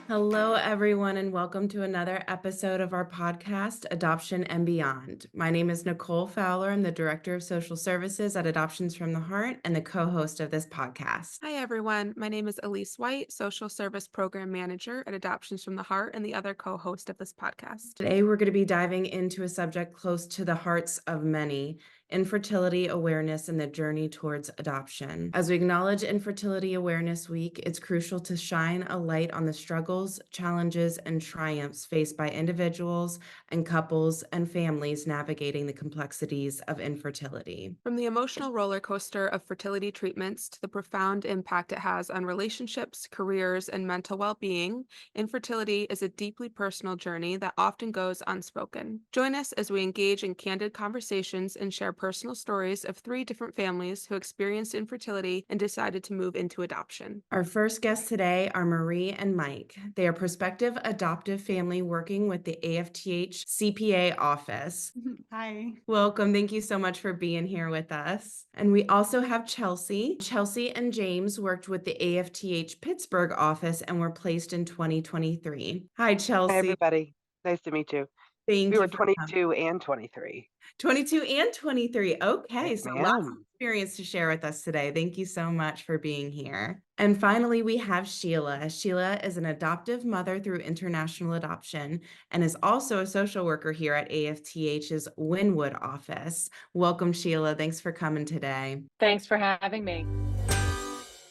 Hello, everyone, and welcome to another episode of our podcast, Adoption and Beyond. My name is Nicole Fowler. I'm the Director of Social Services at Adoptions from the Heart and the co-host of this podcast. Hi, everyone. My name is Elise White, Social Service Program Manager at Adoptions from the Heart and the other co-host of this podcast. Today, we're going to be diving into a subject close to the hearts of many, infertility awareness and the journey towards adoption. As we acknowledge Infertility Awareness Week, it's crucial to shine a light on the struggles, challenges, and triumphs faced by individuals and couples and families navigating the complexities of infertility. From the emotional roller coaster of fertility treatments to the profound impact it has on relationships, careers, and mental well-being, infertility is a deeply personal journey that often goes unspoken. Join us as we engage in candid conversations and share personal stories of 3 different families who experienced infertility and decided to move into adoption. Our first guests today are Marie and Mike. They are prospective adoptive family working with the AFTH CPA office. Hi. Welcome. Thank you so much for being here with us. And we also have Chelsea. Chelsea and James worked with the AFTH Pittsburgh office and were placed in 2023. Hi, Chelsea. Hi, everybody. Nice to meet you. Thank We you were for coming. 22 and 23. 22 and 23. Okay, Yes, so lots of ma'am. experience to share with us today. Thank you so much for being here. And finally, we have Sheila. Sheila is an adoptive mother through international adoption and is also a social worker here at AFTH's Wynwood office. Welcome, Sheila. Thanks for coming today. Thanks for having me.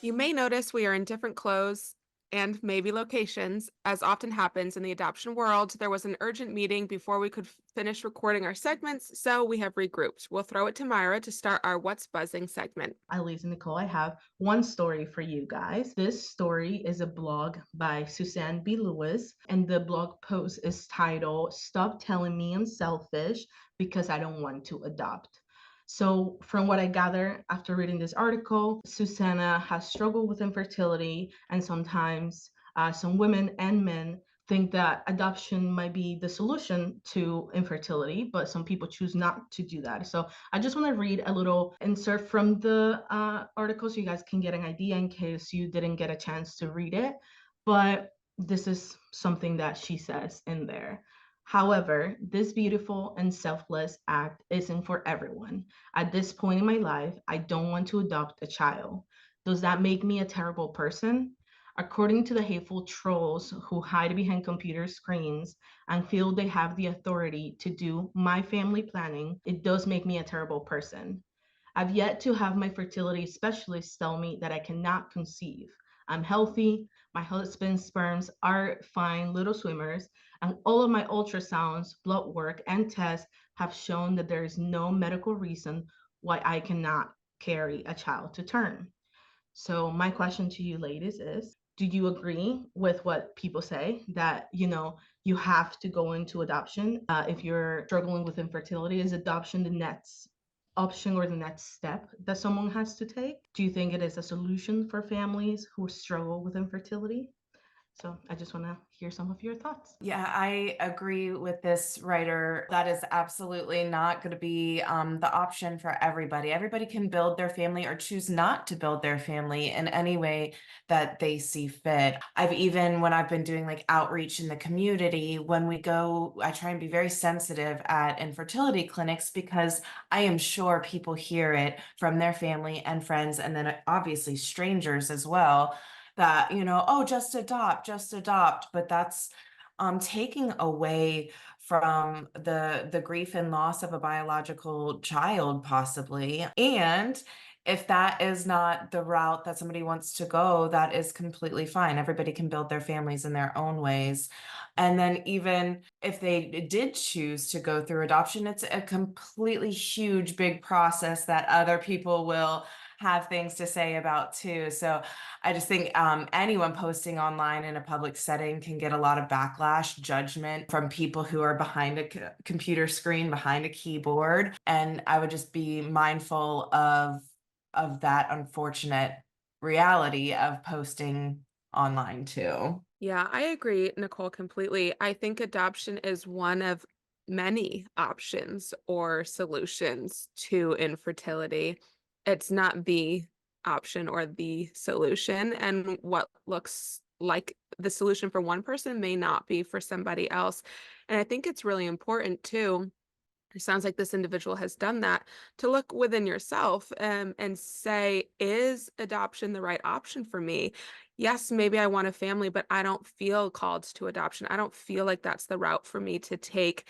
You may notice we are in different clothes and maybe locations. As often happens in the adoption world, there was an urgent meeting before we could finish recording our segments, so we have regrouped. We'll throw it to Myra to start our What's Buzzing segment. Elise and Nicole, I have one story for you guys. This story is a blog by Suzanne B. Lewis, and the blog post is titled, "Stop Telling Me I'm Selfish Because I Don't Want to Adopt." So from what I gather after reading this article, Susanna has struggled with infertility, and sometimes some women and men think that adoption might be the solution to infertility, but some people choose not to do that. So I just want to read a little insert from the article so you guys can get an idea in case you didn't get a chance to read it. But this is something that she says in there. "However, this beautiful and selfless act isn't for everyone. At this point in my life, I don't want to adopt a child. Does that make me a terrible person? According to the hateful trolls who hide behind computer screens and feel they have the authority to do my family planning, it does make me a terrible person. I've yet to have my fertility specialist tell me that I cannot conceive. I'm healthy, my husband's sperms are fine little swimmers, and all of my ultrasounds, blood work, and tests have shown that there is no medical reason why I cannot carry a child to term." So my question to you ladies is, do you agree with what people say that, you have to go into adoption if you're struggling with infertility? Is adoption the next option or the next step that someone has to take? Do you think it is a solution for families who struggle with infertility? So I just want to hear some of your thoughts. Yeah, I agree with this writer. That is absolutely not going to be the option for everybody. Everybody can build their family or choose not to build their family in any way that they see fit. When I've been doing like outreach in the community, when we go, I try and be very sensitive at infertility clinics because I am sure people hear it from their family and friends, and then obviously strangers as well, that, oh, just adopt, but that's taking away from the grief and loss of a biological child, possibly. And if that is not the route that somebody wants to go, that is completely fine. Everybody can build their families in their own ways. And then even if they did choose to go through adoption, it's a completely huge, big process that other people will have things to say about too. So I just think anyone posting online in a public setting can get a lot of backlash, judgment from people who are behind a computer screen, behind a keyboard. And I would just be mindful of that unfortunate reality of posting online too. Yeah, I agree, Nicole, completely. I think adoption is one of many options or solutions to infertility. It's not the option or the solution. And what looks like the solution for one person may not be for somebody else. And I think it's really important too. It sounds like this individual has done that, to look within yourself and say, is adoption the right option for me? Yes, maybe I want a family, but I don't feel called to adoption. I don't feel like that's the route for me to take.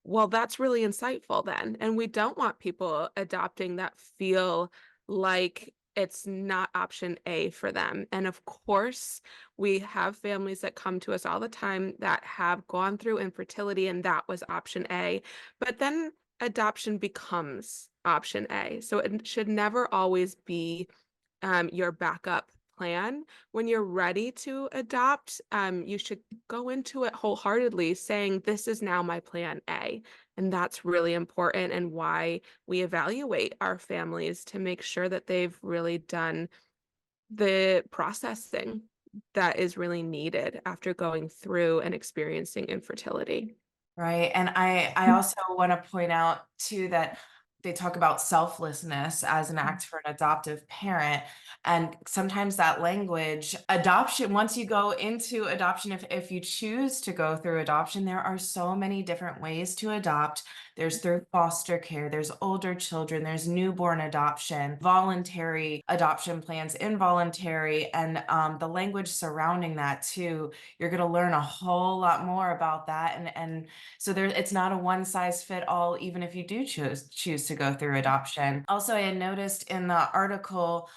Well, that's really insightful then. And we don't want people adopting that feel like it's not option A for them. And of course, we have families that come to us all the time that have gone through infertility, and that was option A. But then adoption becomes option A. So it should never always be your backup plan. When you're ready to adopt, you should go into it wholeheartedly saying, this is now my plan A. And that's really important, and why we evaluate our families to make sure that they've really done the processing that is really needed after going through and experiencing infertility. Right. And I also want to point out too that they talk about selflessness as an act for an adoptive parent. And sometimes that language, adoption, once you go into adoption, if you choose to go through adoption, there are so many different ways to adopt. There's through foster care, there's older children, there's newborn adoption, voluntary adoption plans, involuntary, and the language surrounding that too. You're going to learn a whole lot more about that. And so it's not a one size fit all, even if you do choose to go through adoption. Also, I had noticed in the article,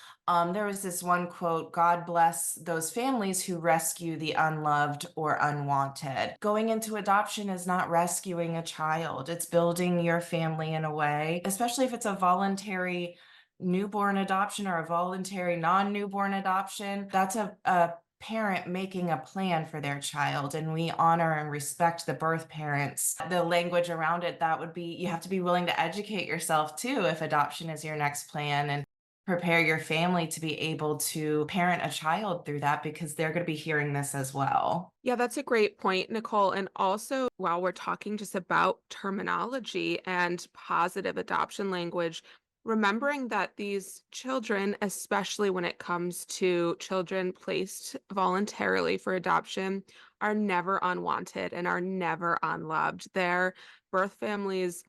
there was this one quote, God bless those families who rescue the unloved or unwanted. Going into adoption is not rescuing a child. It's building your family in a way, especially if it's a voluntary newborn adoption or a voluntary non-newborn adoption. That's a parent making a plan for their child, and we honor and respect the birth parents. The language around it, that would be, you have to be willing to educate yourself too if adoption is your next plan, and prepare your family to be able to parent a child through that, because they're going to be hearing this as well. Yeah, that's a great point, Nicole. And also, while we're talking just about terminology and positive adoption language, remembering that these children, especially when it comes to children placed voluntarily for adoption, are never unwanted and are never unloved. Their birth families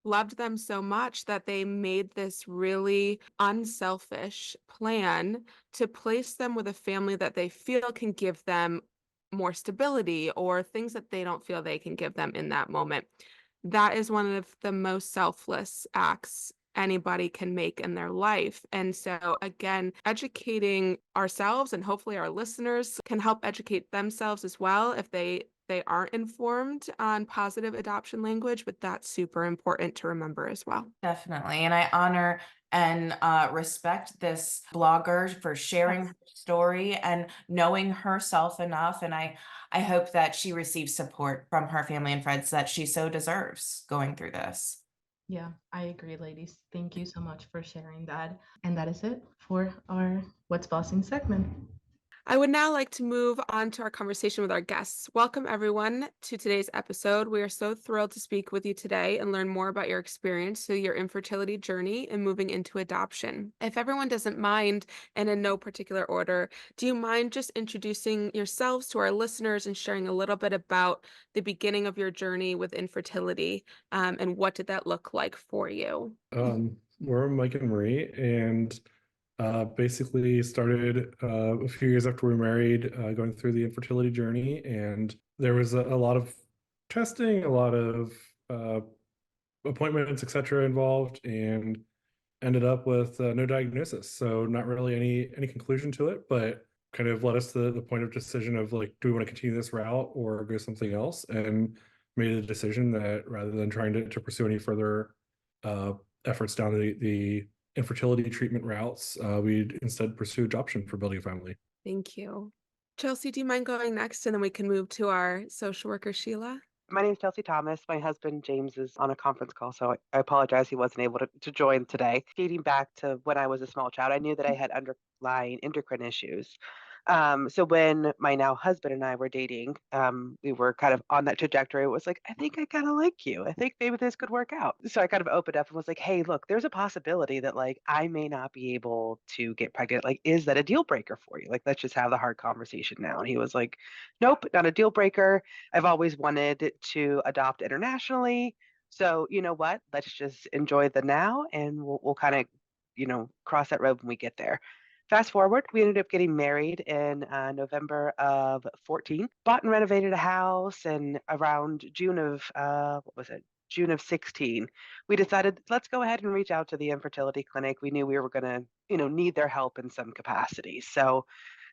loved them so much that they made this really unselfish plan to place them with a family that they feel can give them more stability or things that they don't feel they can give them in that moment. That is one of the most selfless acts anybody can make in their life. And so, again, educating ourselves, and hopefully our listeners can help educate themselves as well if they aren't informed on positive adoption language, but that's super important to remember as well. Definitely. And I honor and respect this blogger for sharing her story and knowing herself enough. And I hope that she receives support from her family and friends that she so deserves going through this. Yeah, I agree, ladies. Thank you so much for sharing that. And that is it for our What's Bossing segment. I would now like to move on to our conversation with our guests. Welcome, everyone, to today's episode. We are so thrilled to speak with you today and learn more about your experience through your infertility journey and moving into adoption. If everyone doesn't mind, and in no particular order, do you mind just introducing yourselves to our listeners and sharing a little bit about the beginning of your journey with infertility, and what did that look like for you? We're Mike and Marie, and basically started a few years after we were married, going through the infertility journey, and there was a lot of testing, a lot of appointments, etc. involved, and ended up with no diagnosis. So not really any conclusion to it, but kind of led us to the point of decision of like, do we want to continue this route or go something else? And made the decision that rather than trying to pursue any further efforts down the infertility treatment routes, we'd instead pursue adoption for building a family. Thank you. Chelsea, do you mind going next? And then we can move to our social worker, Sheila. My name is Chelsea Thomas. My husband James is on a conference call, so I apologize he wasn't able to join today. Dating back to when I was a small child, I knew that I had underlying endocrine issues. So when my now husband and I were dating, we were kind of on that trajectory. It was like, I think I kind of like you. I think maybe this could work out. So I kind of opened up and was like, hey, look, there's a possibility that like I may not be able to get pregnant. Like, is that a deal breaker for you? Like, let's just have the hard conversation now. And he was like, nope, not a deal breaker. I've always wanted to adopt internationally. So you know what? Let's just enjoy the now, and we'll kind of, cross that road when we get there. Fast forward, we ended up getting married in November of 14, bought and renovated a house, and around June of, what was it? June of 16, we decided, let's go ahead and reach out to the infertility clinic. We knew we were going to, need their help in some capacity. So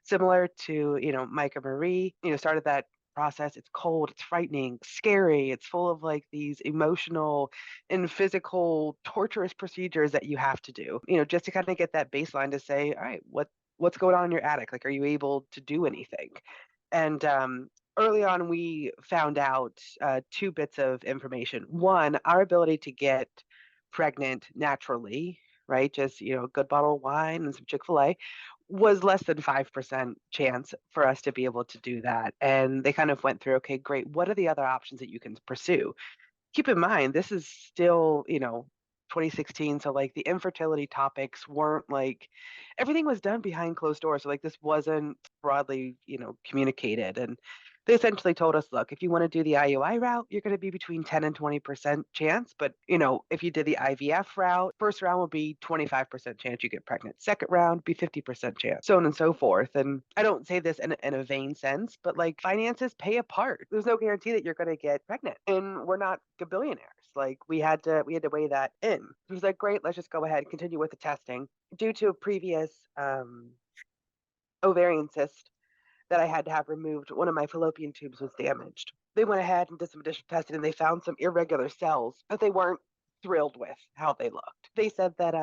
similar to, Mike and Marie, started that process. It's cold, it's frightening, scary. It's full of like these emotional and physical torturous procedures that you have to do, just to kind of get that baseline to say, all right, what's going on in your attic? Like, are you able to do anything? And early on, we found out two bits of information. One, our ability to get pregnant naturally, right? Just, a good bottle of wine and some Chick-fil-A was less than 5% chance for us to be able to do that. And they kind of went through, okay, great. What are the other options that you can pursue? Keep in mind, this is still, 2016. So like the infertility topics weren't like everything was done behind closed doors. So like this wasn't broadly, communicated. And they essentially told us, look, if you want to do the IUI route, you're going to be between 10 and 20% chance. But, if you did the IVF route, first round would be 25% chance you get pregnant. Second round be 50% chance, so on and so forth. And I don't say this in a vain sense, but like finances pay a part. There's no guarantee that you're going to get pregnant. And we're not billionaires. Like we had to weigh that in. It was like, great, let's just go ahead and continue with the testing. Due to a previous ovarian cyst that I had to have removed, one of my fallopian tubes was damaged. They went ahead and did some additional testing, and they found some irregular cells, but they weren't thrilled with how they looked. They said that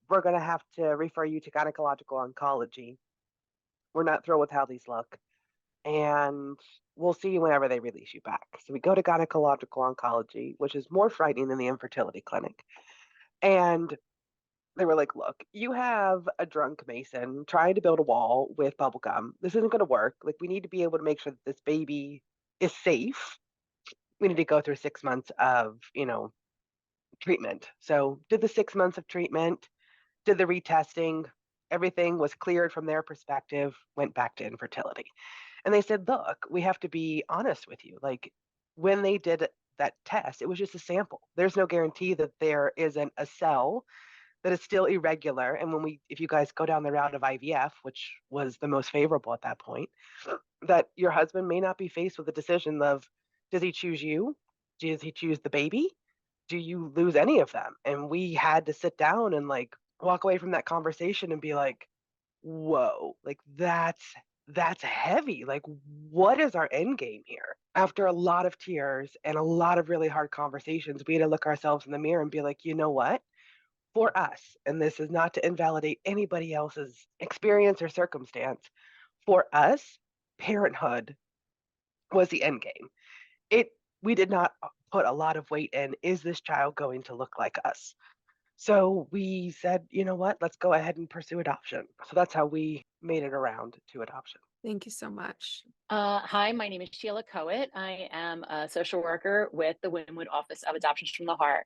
we're going to have to refer you to gynecological oncology. We're not thrilled with how these look, and we'll see you whenever they release you back. So we go to gynecological oncology, which is more frightening than the infertility clinic. And they were like, look, you have a drunk Mason trying to build a wall with bubble gum. This isn't going to work. Like, we need to be able to make sure that this baby is safe. We need to go through 6 months of, treatment. So did the 6 months of treatment, did the retesting, everything was cleared from their perspective, went back to infertility. And they said, look, we have to be honest with you. Like, when they did that test, it was just a sample. There's no guarantee that there isn't a cell that is still irregular. And if you guys go down the route of IVF, which was the most favorable at that point, that your husband may not be faced with a decision of, does he choose you? Does he choose the baby? Do you lose any of them? And we had to sit down and like walk away from that conversation and be like, whoa, like that's heavy. Like, what is our end game here? After a lot of tears and a lot of really hard conversations, we had to look ourselves in the mirror and be like, you know what? For us, and this is not to invalidate anybody else's experience or circumstance, for us, parenthood was the end game. We did not put a lot of weight in, is this child going to look like us? So we said, you know what, let's go ahead and pursue adoption. So that's how we made it around to adoption. Thank you so much. Hi, my name is Sheila Coet. I am a social worker with the Wynwood Office of Adoptions from the Heart.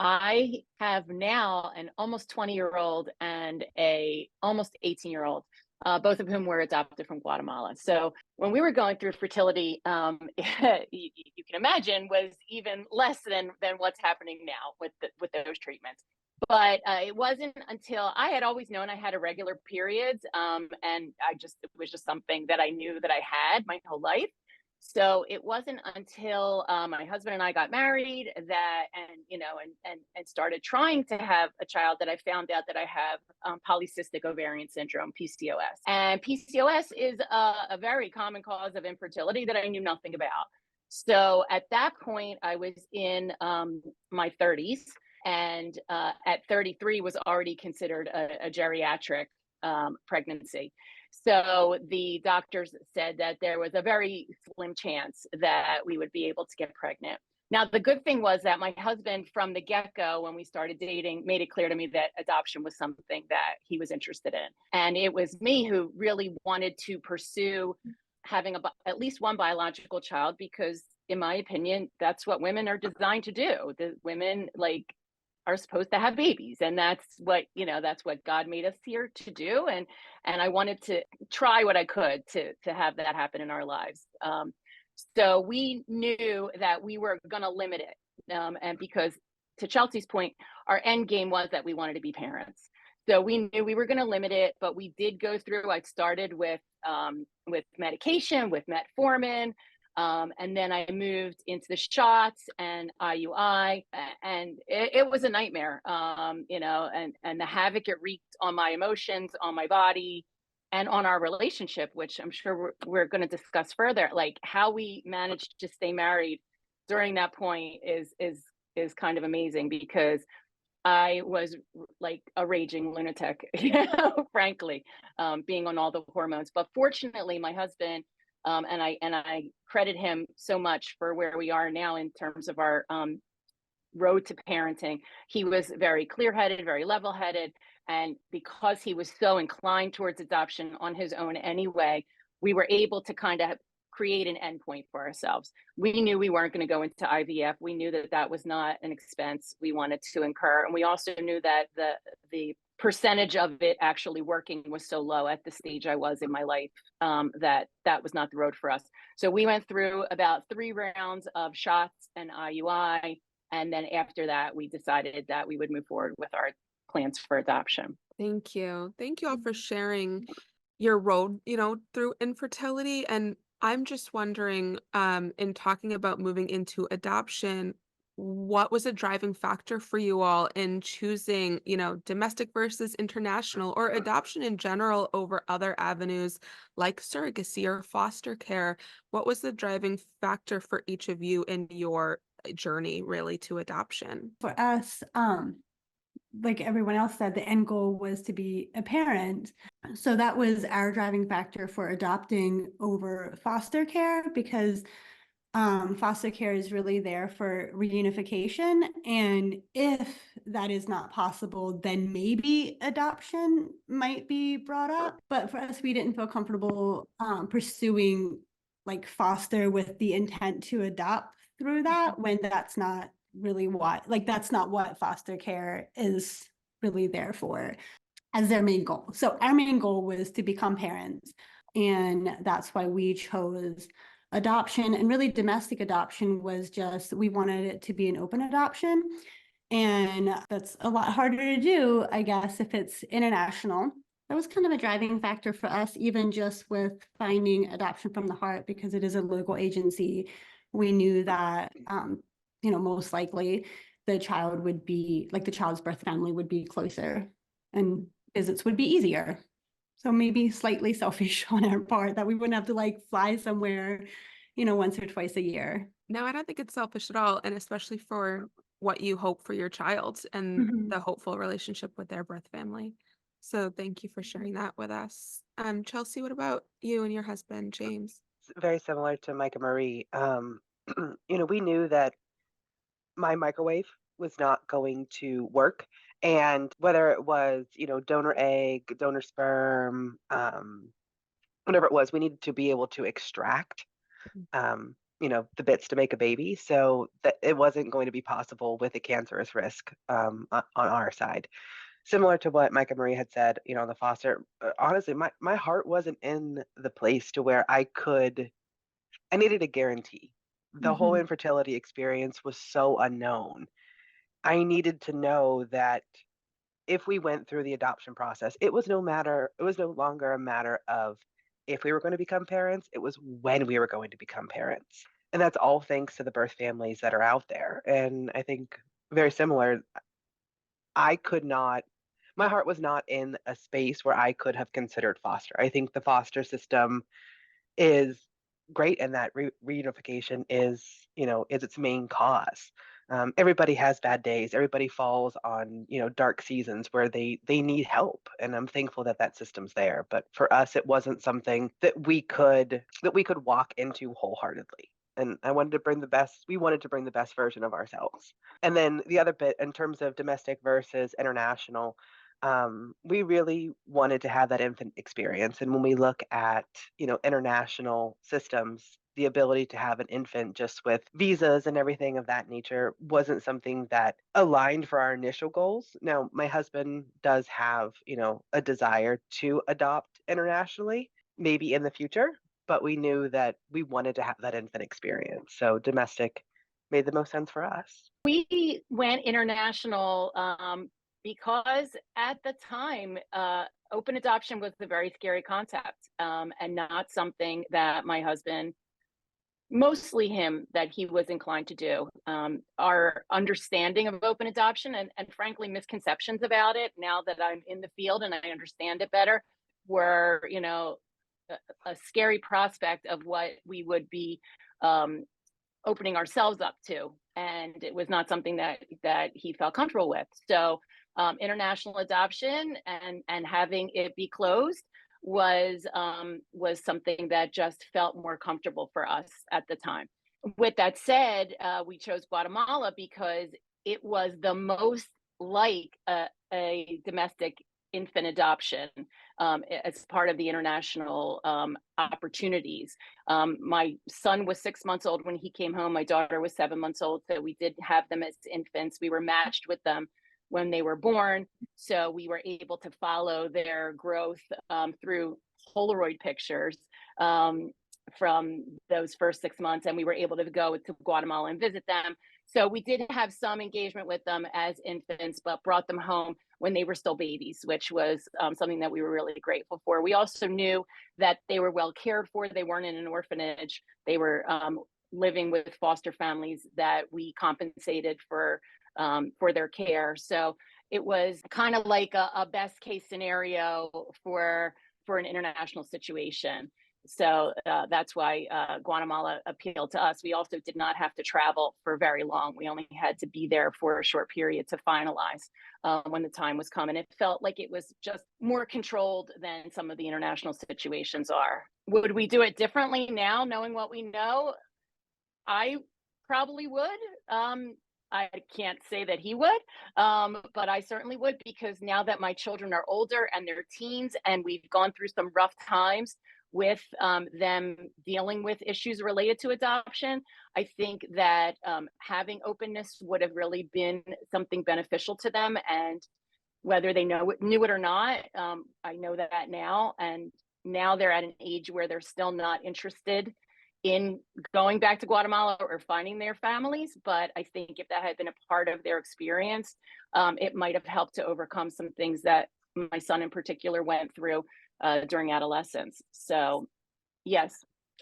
I have now an almost 20-year-old and a almost 18-year-old, both of whom were adopted from Guatemala. So when we were going through fertility, you can imagine was even less than what's happening now with those treatments. But it wasn't until I had always known I had irregular periods, and it was just something that I knew that I had my whole life. So it wasn't until my husband and I got married and started trying to have a child that I found out that I have polycystic ovarian syndrome, PCOS. And PCOS is a very common cause of infertility that I knew nothing about. So at that point, I was in my 30s, and at 33 was already considered a geriatric pregnancy. So the doctors said that there was a very slim chance that we would be able to get pregnant. Now, the good thing was that my husband, from the get-go, when we started dating, made it clear to me that adoption was something that he was interested in. And it was me who really wanted to pursue having at least one biological child, because in my opinion, that's what women are designed to do. The women are supposed to have babies, and that's what God made us here to do. And I wanted to try what I could to have that happen in our lives. So we knew that we were going to limit it. And because, to Chelsea's point, our end game was that we wanted to be parents. So we knew we were going to limit it, but we did go through. I started with medication, with metformin, and then I moved into the shots and IUI, and it was a nightmare, and the havoc it wreaked on my emotions, on my body, and on our relationship, which I'm sure we're going to discuss further. Like, how we managed to stay married during that point is kind of amazing, because I was like a raging lunatic, frankly, being on all the hormones. But fortunately, my husband, and I credit him so much for where we are now in terms of our road to parenting. He was very clear-headed, very level-headed, and because he was so inclined towards adoption on his own anyway, we were able to kind of create an endpoint for ourselves. We knew we weren't going to go into IVF. We knew that that was not an expense we wanted to incur, and we also knew that the percentage of it actually working was so low at the stage I was in my life, that was not the road for us. So we went through about 3 rounds of shots and IUI, and then after that, we decided that we would move forward with our plans for adoption. Thank you. Thank you all for sharing your road, through infertility. And I'm just wondering, in talking about moving into adoption, what was a driving factor for you all in choosing, domestic versus international, or adoption in general, over other avenues like surrogacy or foster care? What was the driving factor for each of you in your journey really to adoption? For us, like everyone else said, the end goal was to be a parent. So that was our driving factor for adopting over foster care, because foster care is really there for reunification. And if that is not possible, then maybe adoption might be brought up. But for us, we didn't feel comfortable pursuing like foster with the intent to adopt through that, when that's not really that's not what foster care is really there for as their main goal. So our main goal was to become parents, and that's why we chose adoption. And really, domestic adoption was just, we wanted it to be an open adoption, and that's a lot harder to do, I guess, if it's international. That was kind of a driving factor for us, even just with finding Adoption from the Heart, because it is a local agency. We knew that most likely the child's birth family would be closer and visits would be easier. So maybe slightly selfish on our part that we wouldn't have to fly somewhere, once or twice a year. No, I don't think it's selfish at all. And especially for what you hope for your child and the hopeful relationship with their birth family. So thank you for sharing that with us. Chelsea, what about you and your husband, James? Very similar to Mike and Marie. We knew that my microwave was not going to work. And whether it was, donor egg, donor sperm, whatever it was, we needed to be able to extract, the bits to make a baby. So that it wasn't going to be possible with a cancerous risk on our side. Similar to what Mike and Marie had said, the foster, honestly, my heart wasn't in the place to where I needed a guarantee. The whole infertility experience was so unknown. I needed to know that if we went through the adoption process, it was no longer a matter of if we were going to become parents, it was when we were going to become parents. And that's all thanks to the birth families that are out there. And I think very similar, my heart was not in a space where I could have considered foster. I think the foster system is great, and that reunification is its main cause. Everybody has bad days. Everybody falls on dark seasons where they need help, and I'm thankful that system's there. But for us, it wasn't something that we could walk into wholeheartedly. And I wanted to bring the best, we wanted to bring the best version of ourselves. And then the other bit in terms of domestic versus international, we really wanted to have that infant experience. And when we look at, international systems, the ability to have an infant just with visas and everything of that nature wasn't something that aligned for our initial goals. Now, my husband does have, a desire to adopt internationally, maybe in the future, but we knew that we wanted to have that infant experience. So domestic made the most sense for us. We went international because at the time, open adoption was a very scary concept, and not something that my husband, mostly him, that he was inclined to do. Our understanding of open adoption and frankly misconceptions about it, now that I'm in the field and I understand it better, were a scary prospect of what we would be opening ourselves up to, and it was not something that he felt comfortable with. So international adoption and having it be closed was something that just felt more comfortable for us at the time. With that said, we chose Guatemala because it was the most like a domestic infant adoption as part of the international opportunities. My son was 6 months old when he came home. My daughter was 7 months old. So we did have them as infants. We were matched with them when they were born. So we were able to follow their growth through Polaroid pictures from those first 6 months. And we were able to go to Guatemala and visit them. So we did have some engagement with them as infants, but brought them home when they were still babies, which was something that we were really grateful for. We also knew that they were well cared for. They weren't in an orphanage. They were living with foster families that we compensated for their care. So it was kind of like a best case scenario for an international situation. So that's why Guatemala appealed to us. We also did not have to travel for very long. We only had to be there for a short period to finalize when the time was coming. It felt like it was just more controlled than some of the international situations are. Would we do it differently now, knowing what we know? I probably would. I can't say that he would, but I certainly would, because now that my children are older and they're teens and we've gone through some rough times with them dealing with issues related to adoption, I think that having openness would have really been something beneficial to them. And whether they knew it or not, I know that now. And now they're at an age where they're still not interested in going back to Guatemala or finding their families. But I think if that had been a part of their experience, it might have helped to overcome some things that my son in particular went through during adolescence. So yes,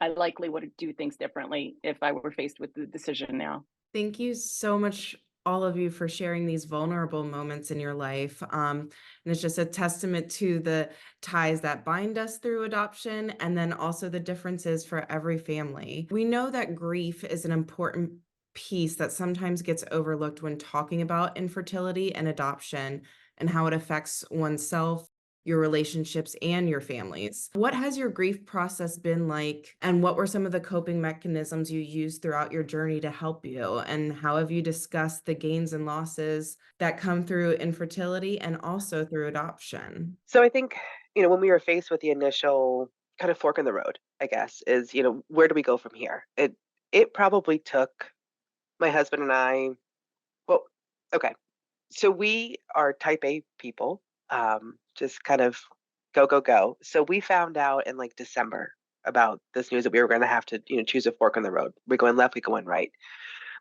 I likely would do things differently if I were faced with the decision now. Thank you so much, all of you, for sharing these vulnerable moments in your life. And it's just a testament to the ties that bind us through adoption, and then also the differences for every family. We know that grief is an important piece that sometimes gets overlooked when talking about infertility and adoption and how it affects oneself, your relationships, and your families. What has your grief process been like, and what were some of the coping mechanisms you used throughout your journey to help you? And how have you discussed the gains and losses that come through infertility and also through adoption? So I think, when we were faced with the initial kind of fork in the road, I guess, is, where do we go from here? It probably took my husband and I, well, okay. So we are type A people, just kind of go, go, go. So we found out in like December about this news that we were going to have to, choose a fork in the road. We're going left, we going right.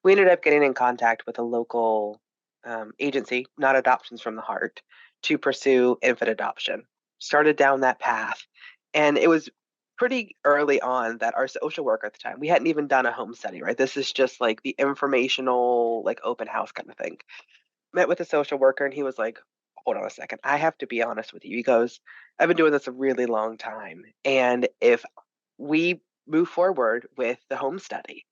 We ended up getting in contact with a local agency, not Adoptions from the Heart, to pursue infant adoption. Started down that path. And it was pretty early on that our social worker at the time, we hadn't even done a home study, right? This is just like the informational, like open house kind of thing. Met with a social worker and he was like, hold on a second, I have to be honest with you. He goes, I've been doing this a really long time. And if we move forward with the home study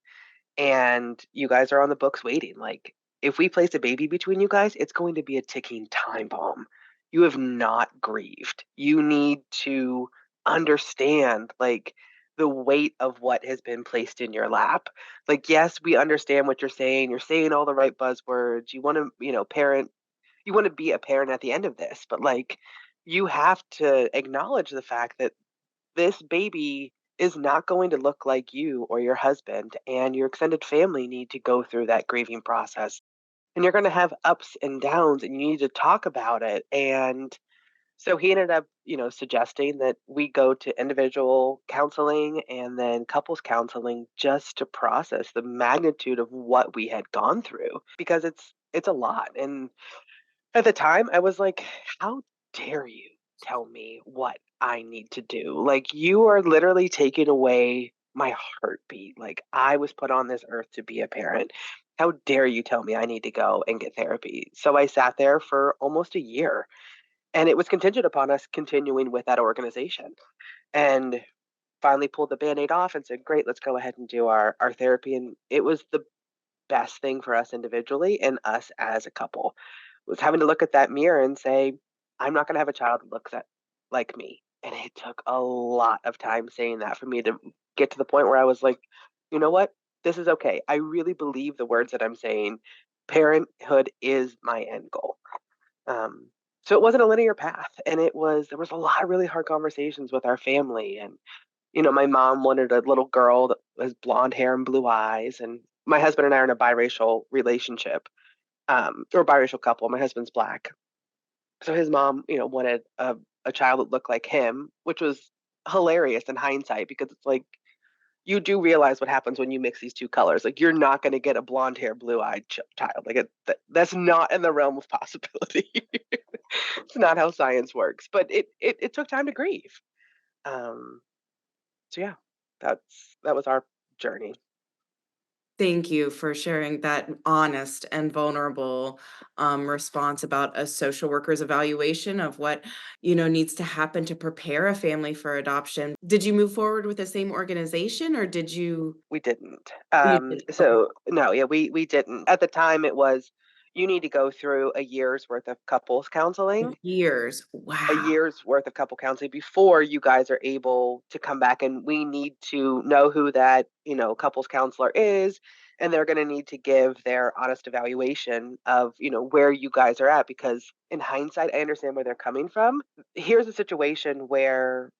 and you guys are on the books waiting, like if we place a baby between you guys, it's going to be a ticking time bomb. You have not grieved. You need to understand, like, the weight of what has been placed in your lap. Like, yes, we understand what you're saying. You're saying all the right buzzwords. You want to, parent, you want to be a parent at the end of this, but like, you have to acknowledge the fact that this baby is not going to look like you or your husband, and your extended family need to go through that grieving process. And you're going to have ups and downs, and you need to talk about it. And so he ended up, suggesting that we go to individual counseling and then couples counseling just to process the magnitude of what we had gone through, because it's a lot. And at the time I was like, how dare you tell me what I need to do? Like, you are literally taking away my heartbeat. Like, I was put on this earth to be a parent. How dare you tell me I need to go and get therapy? So I sat there for almost a year, and it was contingent upon us continuing with that organization, and finally pulled the band-aid off and said, great, let's go ahead and do our therapy. And it was the best thing for us individually and us as a couple, was having to look at that mirror and say, I'm not going to have a child that looks like me. And it took a lot of time saying that for me to get to the point where I was like, you know what? This is okay. I really believe the words that I'm saying. Parenthood is my end goal. Um, so it wasn't a linear path, and there was a lot of really hard conversations with our family. And my mom wanted a little girl that has blonde hair and blue eyes, and my husband and I are in a biracial relationship, or biracial couple. My husband's Black, so his mom, wanted a child that looked like him, which was hilarious in hindsight, because it's like, you do realize what happens when you mix these two colors. Like, you're not going to get a blonde hair, blue eyed child. Like, that's not in the realm of possibility. It's not how science works. But it took time to grieve. Um, so yeah, that was our journey. Thank you for sharing that honest and vulnerable response about a social worker's evaluation of what needs to happen to prepare a family for adoption. Did you move forward with the same organization, or did you? We didn't. You did. Okay. So no, yeah, we didn't. At the time, it was, you need to go through a year's worth of couples counseling, Years. a Wow. year's worth of couple counseling before you guys are able to come back. And we need to know who that, couples counselor is. And they're going to need to give their honest evaluation of, where you guys are at. Because in hindsight, I understand where they're coming from. Here's a situation where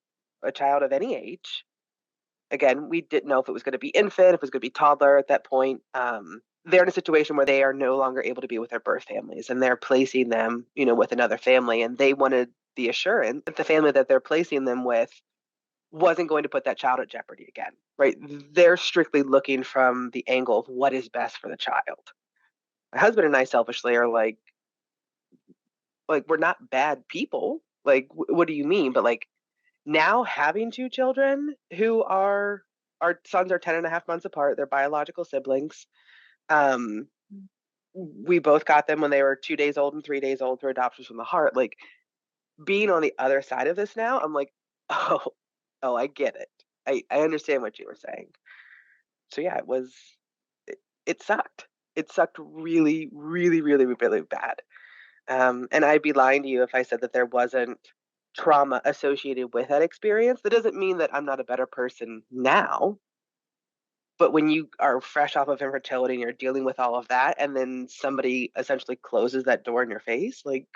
a child of any age, again, we didn't know if it was going to be infant, if it was going to be toddler at that point. They're in a situation where they are no longer able to be with their birth families, and they're placing them, with another family. And they wanted the assurance that the family that they're placing them with wasn't going to put that child at jeopardy again, right? They're strictly looking from the angle of what is best for the child. My husband and I selfishly are like, we're not bad people. Like, what do you mean? But like, now having two children who are, our sons are 10 and a half months apart, they're biological siblings. We both got them when they were 2 days old and 3 days old through adoptions from the heart. Like, being on the other side of this now, I'm like, oh, I get it. I understand what you were saying. So yeah, it sucked. It sucked really, really, really, really bad. And I'd be lying to you if I said that there wasn't trauma associated with that experience. That doesn't mean that I'm not a better person now. But when you are fresh off of infertility and you're dealing with all of that, and then somebody essentially closes that door in your face, like,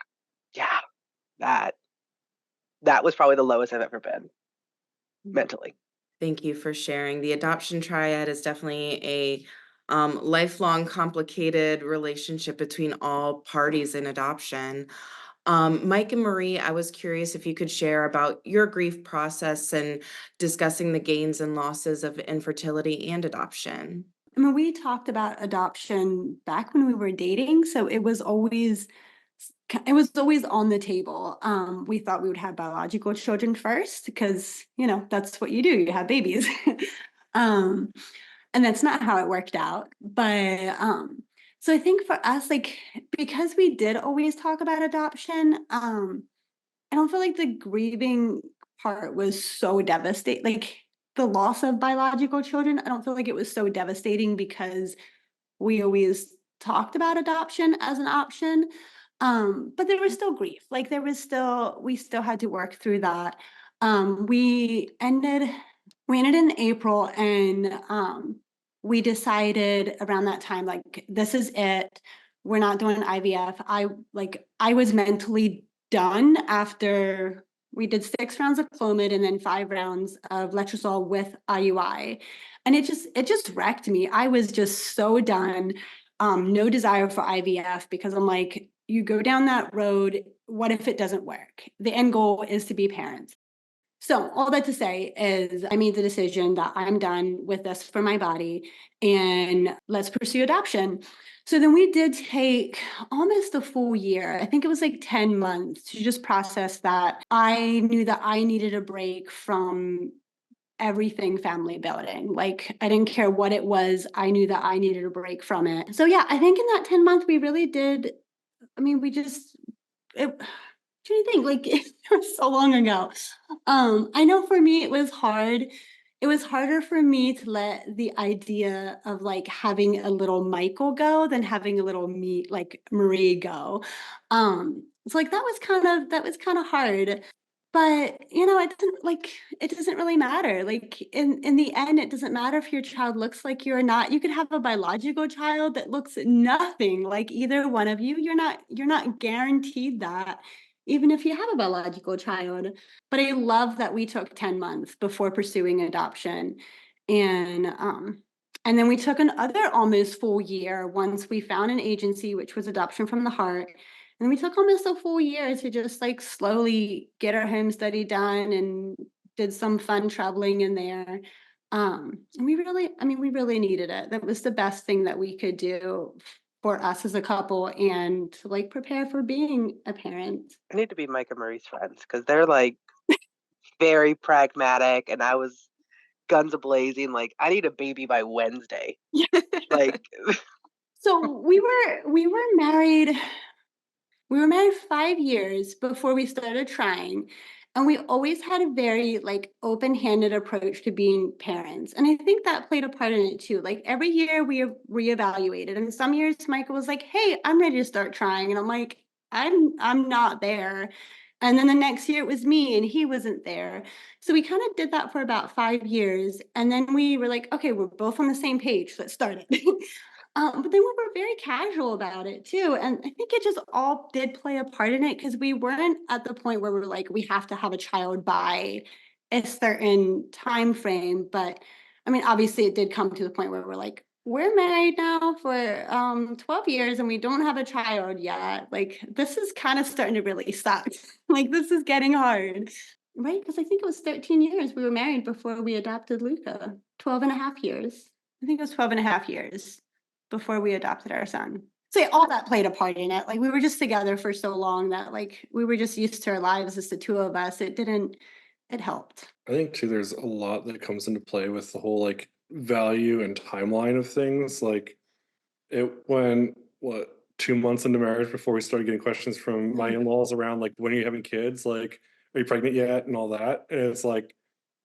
yeah, that was probably the lowest I've ever been mentally. Thank you for sharing. The adoption triad is definitely a lifelong, complicated relationship between all parties in adoption. Mike and Marie, I was curious if you could share about your grief process and discussing the gains and losses of infertility and adoption. I mean, we talked about adoption back when we were dating, so it was always on the table. We thought we would have biological children first because, that's what you do, you have babies. um, and that's not how it worked out. But so I think for us, like, because we did always talk about adoption, I don't feel like the grieving part was so devastating. Like, the loss of biological children, I don't feel like it was so devastating because we always talked about adoption as an option. But there was still grief. Like, we still had to work through that. We ended We ended in April, and we decided around that time, like, this is it. We're not doing IVF. I was mentally done after we did 6 rounds of Clomid and then 5 rounds of letrozole with IUI. And it just wrecked me. I was just so done. No desire for IVF, because I'm like, you go down that road, what if it doesn't work? The end goal is to be parents. So all that to say is I made the decision that I'm done with this for my body, and let's pursue adoption. So then we did take almost a full year. I think it was like 10 months to just process that. I knew that I needed a break from everything family building. Like, I didn't care what it was. I knew that I needed a break from it. So yeah, I think in that 10 months, we really did. I mean, it, do you think, like, it was so long ago. I know for me it was hard. It was harder for me to let the idea of like having a little Michael go than having a little me, like Marie, go. It's like that was kind of hard. But it doesn't really matter. Like, in the end, it doesn't matter if your child looks like you or not. You could have a biological child that looks nothing like either one of you. You're not guaranteed that, even if you have a biological child. But I love that we took 10 months before pursuing adoption. And then we took another almost full year once we found an agency, which was Adoption from the Heart. And we took almost a full year to just like slowly get our home study done, and did some fun traveling in there. And we really needed it. That was the best thing that we could do for us as a couple, and to like prepare for being a parent. I need to be Mike and Marie's friends because they're like very pragmatic, and I was guns a-blazing. Like, I need a baby by Wednesday. Like, So we were married 5 years before we started trying. And we always had a very like open-handed approach to being parents. And I think that played a part in it too. Like, every year we reevaluated. And some years Michael was like, hey, I'm ready to start trying. And I'm like, I'm not there. And then the next year it was me, and he wasn't there. So we kind of did that for about 5 years. And then we were like, okay, we're both on the same page. Let's start it. But then we were very casual about it too. And I think it just all did play a part in it, because we weren't at the point where we're like, we have to have a child by a certain time frame. But I mean, obviously it did come to the point where we're like, we're married now for 12 years and we don't have a child yet. Like, this is kind of starting to really suck. Like, this is getting hard. Right? Because I think it was 13 years we were married before we adopted Luca. 12 and a half years. I think it was 12 and a half years before we adopted our son. So yeah, all that played a part in it. Like, we were just together for so long that like we were just used to our lives as the two of us. It helped. I think too, there's a lot that comes into play with the whole like value and timeline of things. Like, it went, what, 2 months into marriage before we started getting questions from my in-laws around like, when are you having kids? Like, are you pregnant yet? And all that. And it's like,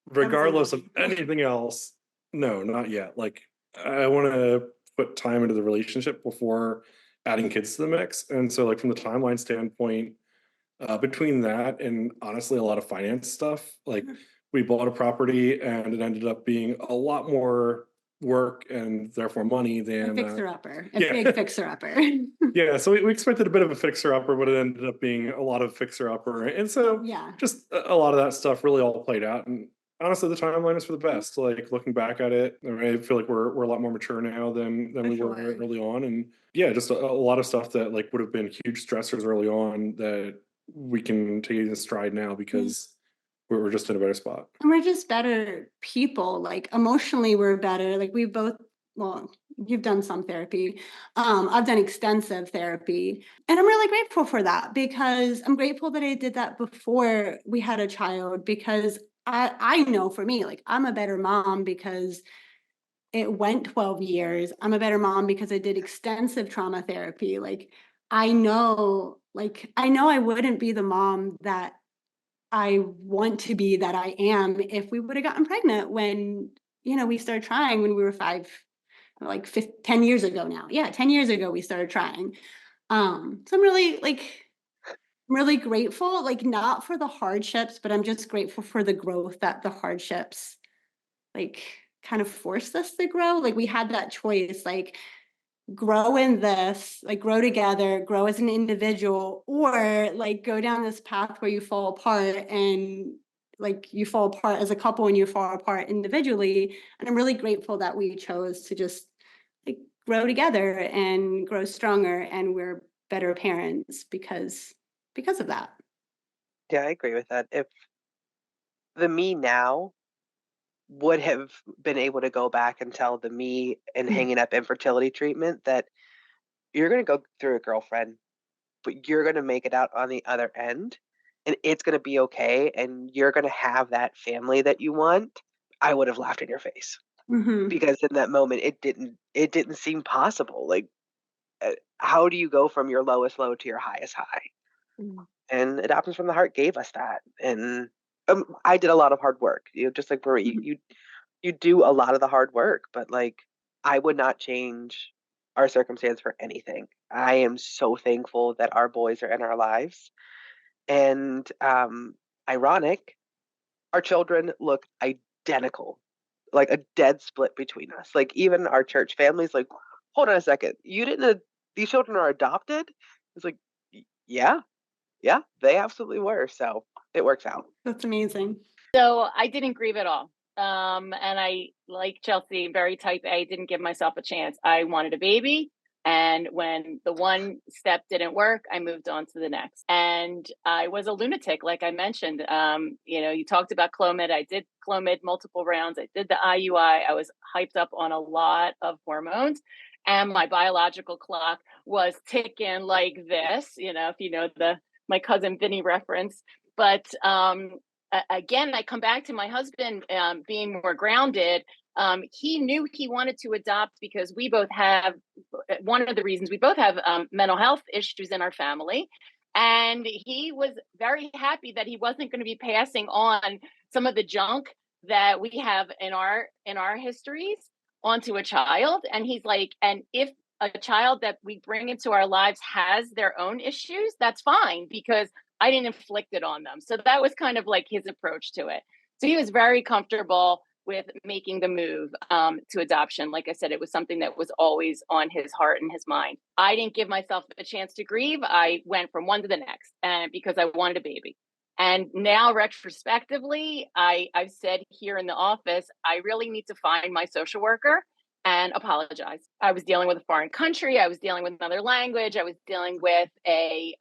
regardless of anything else, no, not yet. Like, I want to put time into the relationship before adding kids to the mix. And so like, from the timeline standpoint, between that and honestly a lot of finance stuff, like, we bought a property and it ended up being a lot more work and therefore money A than fixer-upper, a yeah. big fixer-upper. Yeah, so we expected a bit of a fixer-upper, but it ended up being a lot of fixer-upper. And so Yeah. just a lot of that stuff really all played out. And honestly, the timeline is for the best. Like, looking back at it, I mean, I feel like we're a lot more mature now than For we were sure. early on. And yeah, just a lot of stuff that like would have been huge stressors early on that we can take in stride now because we're just in a better spot. And we're just better people. Like, emotionally, we're better. Like, we both, well, you've done some therapy. I've done extensive therapy. And I'm really grateful for that, because I'm grateful that I did that before we had a child, because I know for me, like, I'm a better mom because it went 12 years. I'm a better mom because I did extensive trauma therapy. Like, I know I wouldn't be the mom that I want to be, that I am, if we would have gotten pregnant when, we started trying when we were 10 years ago now. Yeah, 10 years ago we started trying. So I'm really grateful, like, not for the hardships, but I'm just grateful for the growth that the hardships like kind of forced us to grow. Like we had that choice, like grow in this, like grow together, grow as an individual, or like go down this path where you fall apart, and like you fall apart as a couple and you fall apart individually. And I'm really grateful that we chose to just like grow together and grow stronger, and we're better parents because of that. Yeah, I agree with that. If the me now would have been able to go back and tell the me and hanging up infertility treatment that you're going to go through a girlfriend, but you're going to make it out on the other end and it's going to be okay. And you're going to have that family that you want. I would have laughed in your face because in that moment, it didn't seem possible. Like, how do you go from your lowest low to your highest high? And Adoptions from the Heart gave us that. And I did a lot of hard work, just like Marie, you do a lot of the hard work, but like, I would not change our circumstance for anything. I am so thankful that our boys are in our lives. And ironic, our children look identical, like a dead split between us. Like even our church family's like, hold on a second, these children are adopted? It's like, yeah, they absolutely were. So it works out. That's amazing. So I didn't grieve at all. And I, like Chelsea, very type A, didn't give myself a chance. I wanted a baby. And when the one step didn't work, I moved on to the next. And I was a lunatic, like I mentioned. You talked about Clomid. I did Clomid multiple rounds. I did the IUI. I was hyped up on a lot of hormones. And my biological clock was ticking like this, if you know my cousin Vinny reference. But again, I come back to my husband being more grounded. He knew he wanted to adopt because we both have, one of the reasons we both have mental health issues in our family. And he was very happy that he wasn't going to be passing on some of the junk that we have in our histories onto a child. And he's like, and if a child that we bring into our lives has their own issues, that's fine, because I didn't inflict it on them. So that was kind of like his approach to it. So he was very comfortable with making the move to adoption. Like I said, it was something that was always on his heart and his mind. I didn't give myself a chance to grieve. I went from one to the next, and because I wanted a baby. And now retrospectively, I've said here in the office, I really need to find my social worker and apologize. I was dealing with a foreign country. I was dealing with another language. I was dealing with a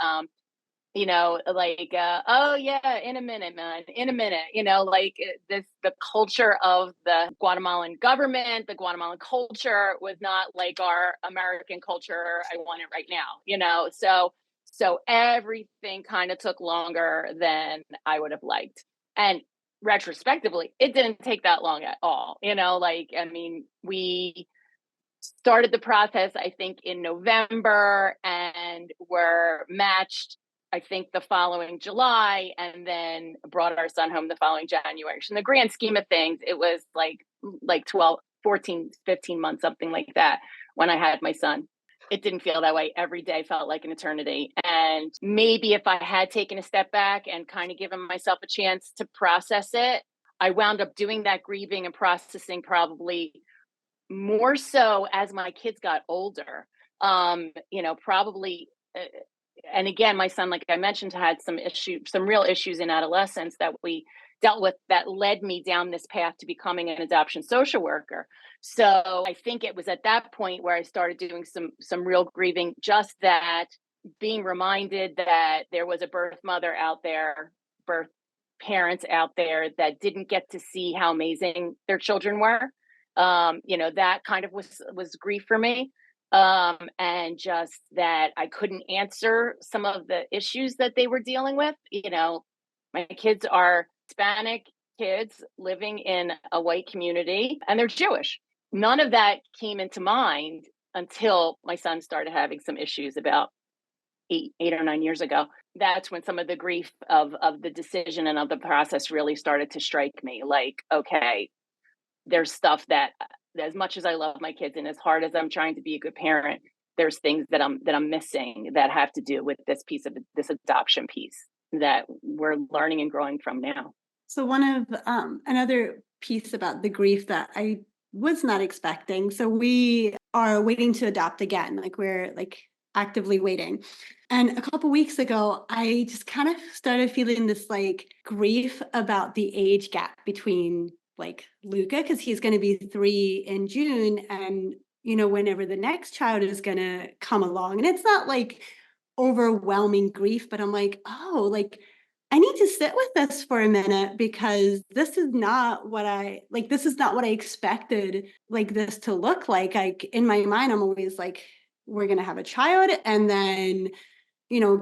oh yeah, in a minute, man, in a minute, the culture of the Guatemalan government, the Guatemalan culture was not like our American culture. I want it right now, so everything kind of took longer than I would have liked. And retrospectively, it didn't take that long at all. We started the process, I think, in November, and were matched, I think, the following July, and then brought our son home the following January. So in the grand scheme of things, it was like 12, 14, 15 months, something like that, when I had my son. It didn't feel that way. Every day felt like an eternity. And maybe if I had taken a step back and kind of given myself a chance to process it, I wound up doing that grieving and processing probably more so as my kids got older. Probably and again, my son, like I mentioned, had some real issues in adolescence that we dealt with, that led me down this path to becoming an adoption social worker. So I think it was at that point where I started doing some real grieving, just that being reminded that there was a birth mother out there, birth parents out there that didn't get to see how amazing their children were. That kind of was grief for me. And just that I couldn't answer some of the issues that they were dealing with. My kids are Hispanic kids living in a white community, and they're Jewish. None of that came into mind until my son started having some issues about 8 or 9 years ago. That's when some of the grief of the decision and of the process really started to strike me. Like, okay, there's stuff that, as much as I love my kids and as hard as I'm trying to be a good parent, there's things that I'm missing that have to do with this piece of this adoption piece that we're learning and growing from now. So one of another piece about the grief that I was not expecting. So we are waiting to adopt again. Like we're like actively waiting. And a couple weeks ago, I just kind of started feeling this like grief about the age gap between like Luca, because he's going to be 3 in June, and whenever the next child is going to come along. And it's not like overwhelming grief, but I'm like, oh, like I need to sit with this for a minute, because this is not what I expected like this to look like. Like in my mind, I'm always like, we're going to have a child and then,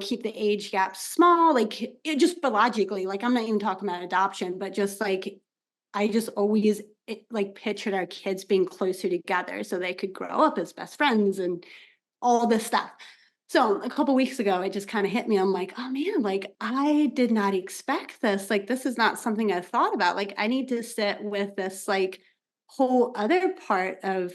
keep the age gap small, like it just biologically, like I'm not even talking about adoption, but just like, I just always like pictured our kids being closer together so they could grow up as best friends and all this stuff. So a couple weeks ago, it just kind of hit me. I'm like, oh man, like I did not expect this. Like this is not something I thought about. Like I need to sit with this like whole other part of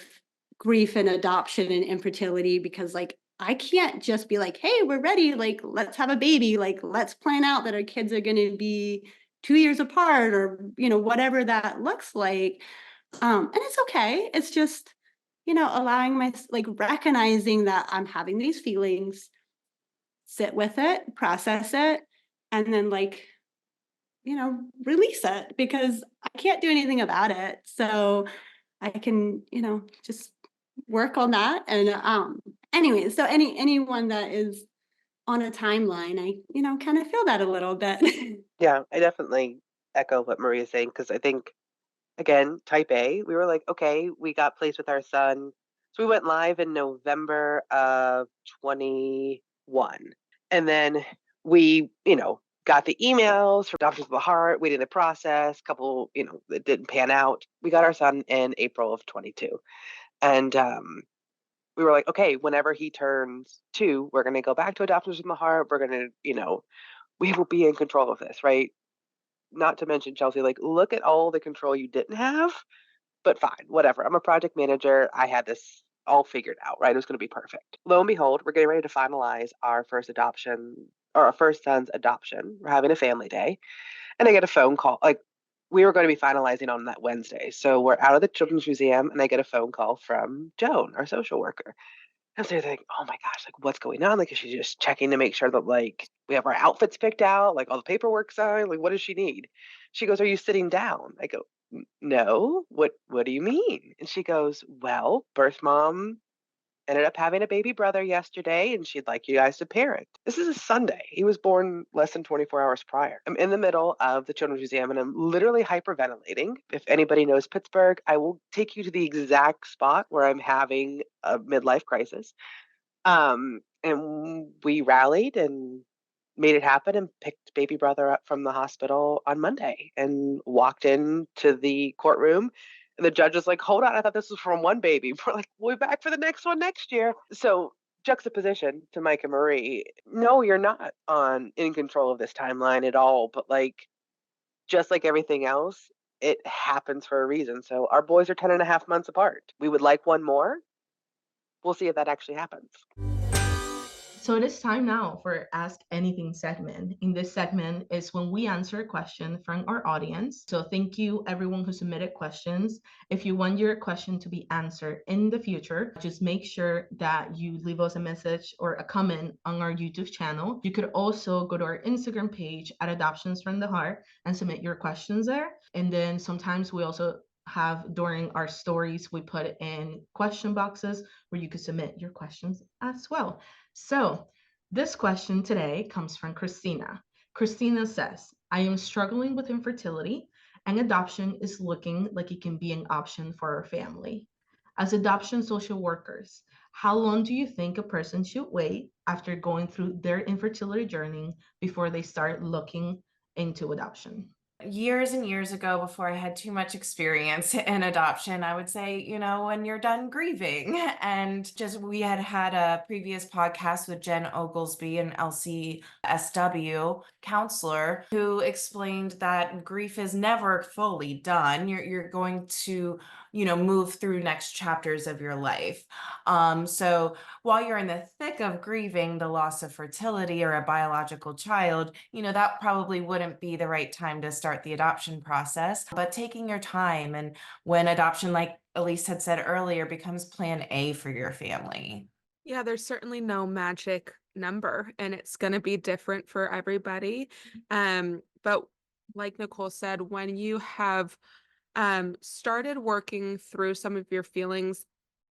grief and adoption and infertility, because like I can't just be like, hey, we're ready. Like let's have a baby. Like let's plan out that our kids are going to be 2 years apart, or whatever that looks like. And it's okay. It's just allowing like recognizing that I'm having these feelings, sit with it, process it, and then like, release it, because I can't do anything about it. So I can, just work on that. And anyway, so anyone that is on a timeline, I, kind of feel that a little bit. Yeah, I definitely echo what Maria's saying, because I think, again, type A, we were like, okay, we got placed with our son. So we went live in November of 21. And then we, got the emails from Doctors of the Heart, waiting the process, couple, that didn't pan out. We got our son in April of 22. And we were like, okay, whenever he turns 2, we're going to go back to Doctors of the Heart. We're going to, we will be in control of this, right? Not to mention, Chelsea, like, look at all the control you didn't have, but fine, whatever. I'm a project manager. I had this all figured out, right? It was going to be perfect. Lo and behold, we're getting ready to finalize our first adoption, or our first son's adoption. We're having a family day. And I get a phone call. Like, we were going to be finalizing on that Wednesday. So we're out of the Children's Museum, and I get a phone call from Joan, our social worker. And so they're like, oh my gosh, like what's going on? Like, is she just checking to make sure that like we have our outfits picked out, like all the paperwork signed? Like, what does she need? She goes, are you sitting down? I go, no. What do you mean? And she goes, well, birth mom ended up having a baby brother yesterday, and she'd like you guys to parent. This is a Sunday. He was born less than 24 hours prior. I'm in the middle of the Children's Museum, and I'm literally hyperventilating. If anybody knows Pittsburgh, I will take you to the exact spot where I'm having a midlife crisis. And we rallied and made it happen and picked baby brother up from the hospital on Monday and walked into the courtroom. And the judge was like, hold on, I thought this was from one baby. We're like, we'll be back for the next one next year. So juxtaposition to Mike and Marie, no, you're not in control of this timeline at all. But like, just like everything else, it happens for a reason. So our boys are 10 and a half months apart. We would like one more. We'll see if that actually happens. So it is time now for Ask Anything segment. In this segment is when we answer a question from our audience. So thank you everyone who submitted questions. If you want your question to be answered in the future, just make sure that you leave us a message or a comment on our YouTube channel. You could also go to our Instagram page at Adoptions from the Heart and submit your questions there. And then sometimes we also have, during our stories, we put in question boxes where you could submit your questions as well. So this question today comes from Christina. Christina says, I am struggling with infertility and adoption is looking like it can be an option for our family. As adoption social workers, how long do you think a person should wait after going through their infertility journey before they start looking into adoption? Years and years ago, before I had too much experience in adoption, I would say, when you're done grieving. And just we had a previous podcast with Jen Oglesby, an LCSW counselor, who explained that grief is never fully done. You're going to, move through next chapters of your life. So while you're in the thick of grieving the loss of fertility or a biological child, that probably wouldn't be the right time to start start the adoption process, but taking your time. And when adoption, like Elise had said earlier, becomes plan A for your family. Yeah, there's certainly no magic number, and it's going to be different for everybody. But like Nicole said, when you have started working through some of your feelings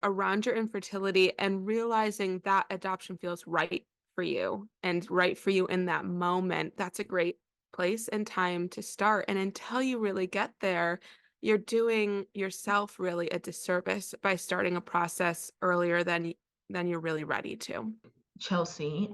around your infertility and realizing that adoption feels right for you and right for you in that moment, that's a great place and time to start. And until you really get there, you're doing yourself really a disservice by starting a process earlier than you're really ready to. Chelsea,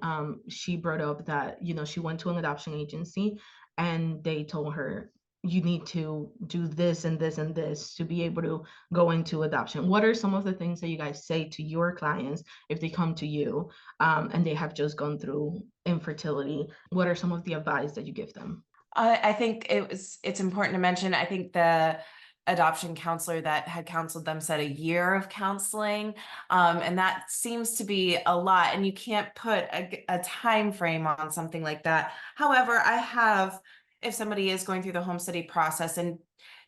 she brought up that, you know, she went to an adoption agency and they told her, you need to do this and this and this to be able to go into adoption. What are some of the things that you guys say to your clients if they come to you and they have just gone through infertility? What are some of the advice that you give them? I think it's important to mention, I think the adoption counselor that had counseled them said a year of counseling. And that seems to be a lot, and you can't put a time frame on something like that. However, if somebody is going through the home study process and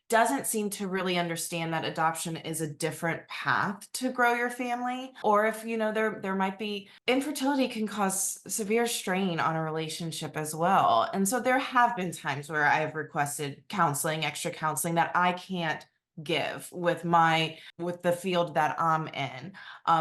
doesn't seem to really understand that adoption is a different path to grow your family, or if there might be, infertility can cause severe strain on a relationship as well. And so there have been times where I've requested counseling, extra counseling that I can't give with the field that I'm in.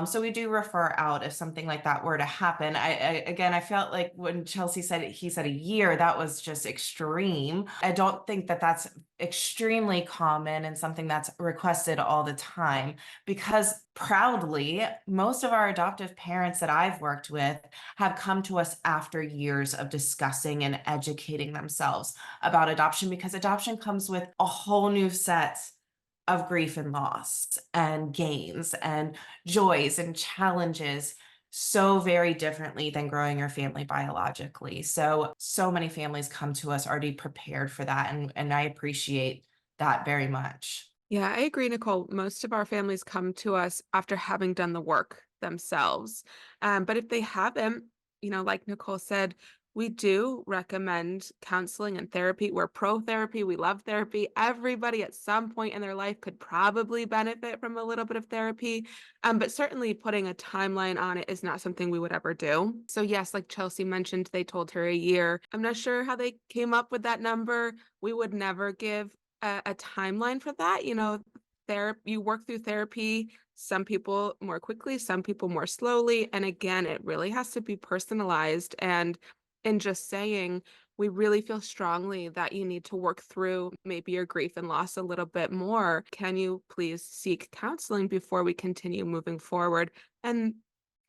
So we do refer out if something like that were to happen. I felt like when Chelsea said he said a year, that was just extreme. I don't think that that's extremely common and something that's requested all the time, because proudly, most of our adoptive parents that I've worked with have come to us after years of discussing and educating themselves about adoption, because adoption comes with a whole new set of grief and loss and gains and joys and challenges, so very differently than growing your family biologically. So many families come to us already prepared for that. And I appreciate that very much. Yeah, I agree, Nicole. Most of our families come to us after having done the work themselves. But if they haven't, like Nicole said, we do recommend counseling and therapy. We're pro therapy. We love therapy. Everybody at some point in their life could probably benefit from a little bit of therapy. But certainly putting a timeline on it is not something we would ever do. So yes, like Chelsea mentioned, they told her a year. I'm not sure how they came up with that number. We would never give a timeline for that. You work through therapy, some people more quickly, some people more slowly. And again, it really has to be personalized. And in just saying, we really feel strongly that you need to work through maybe your grief and loss a little bit more. Can you please seek counseling before we continue moving forward? And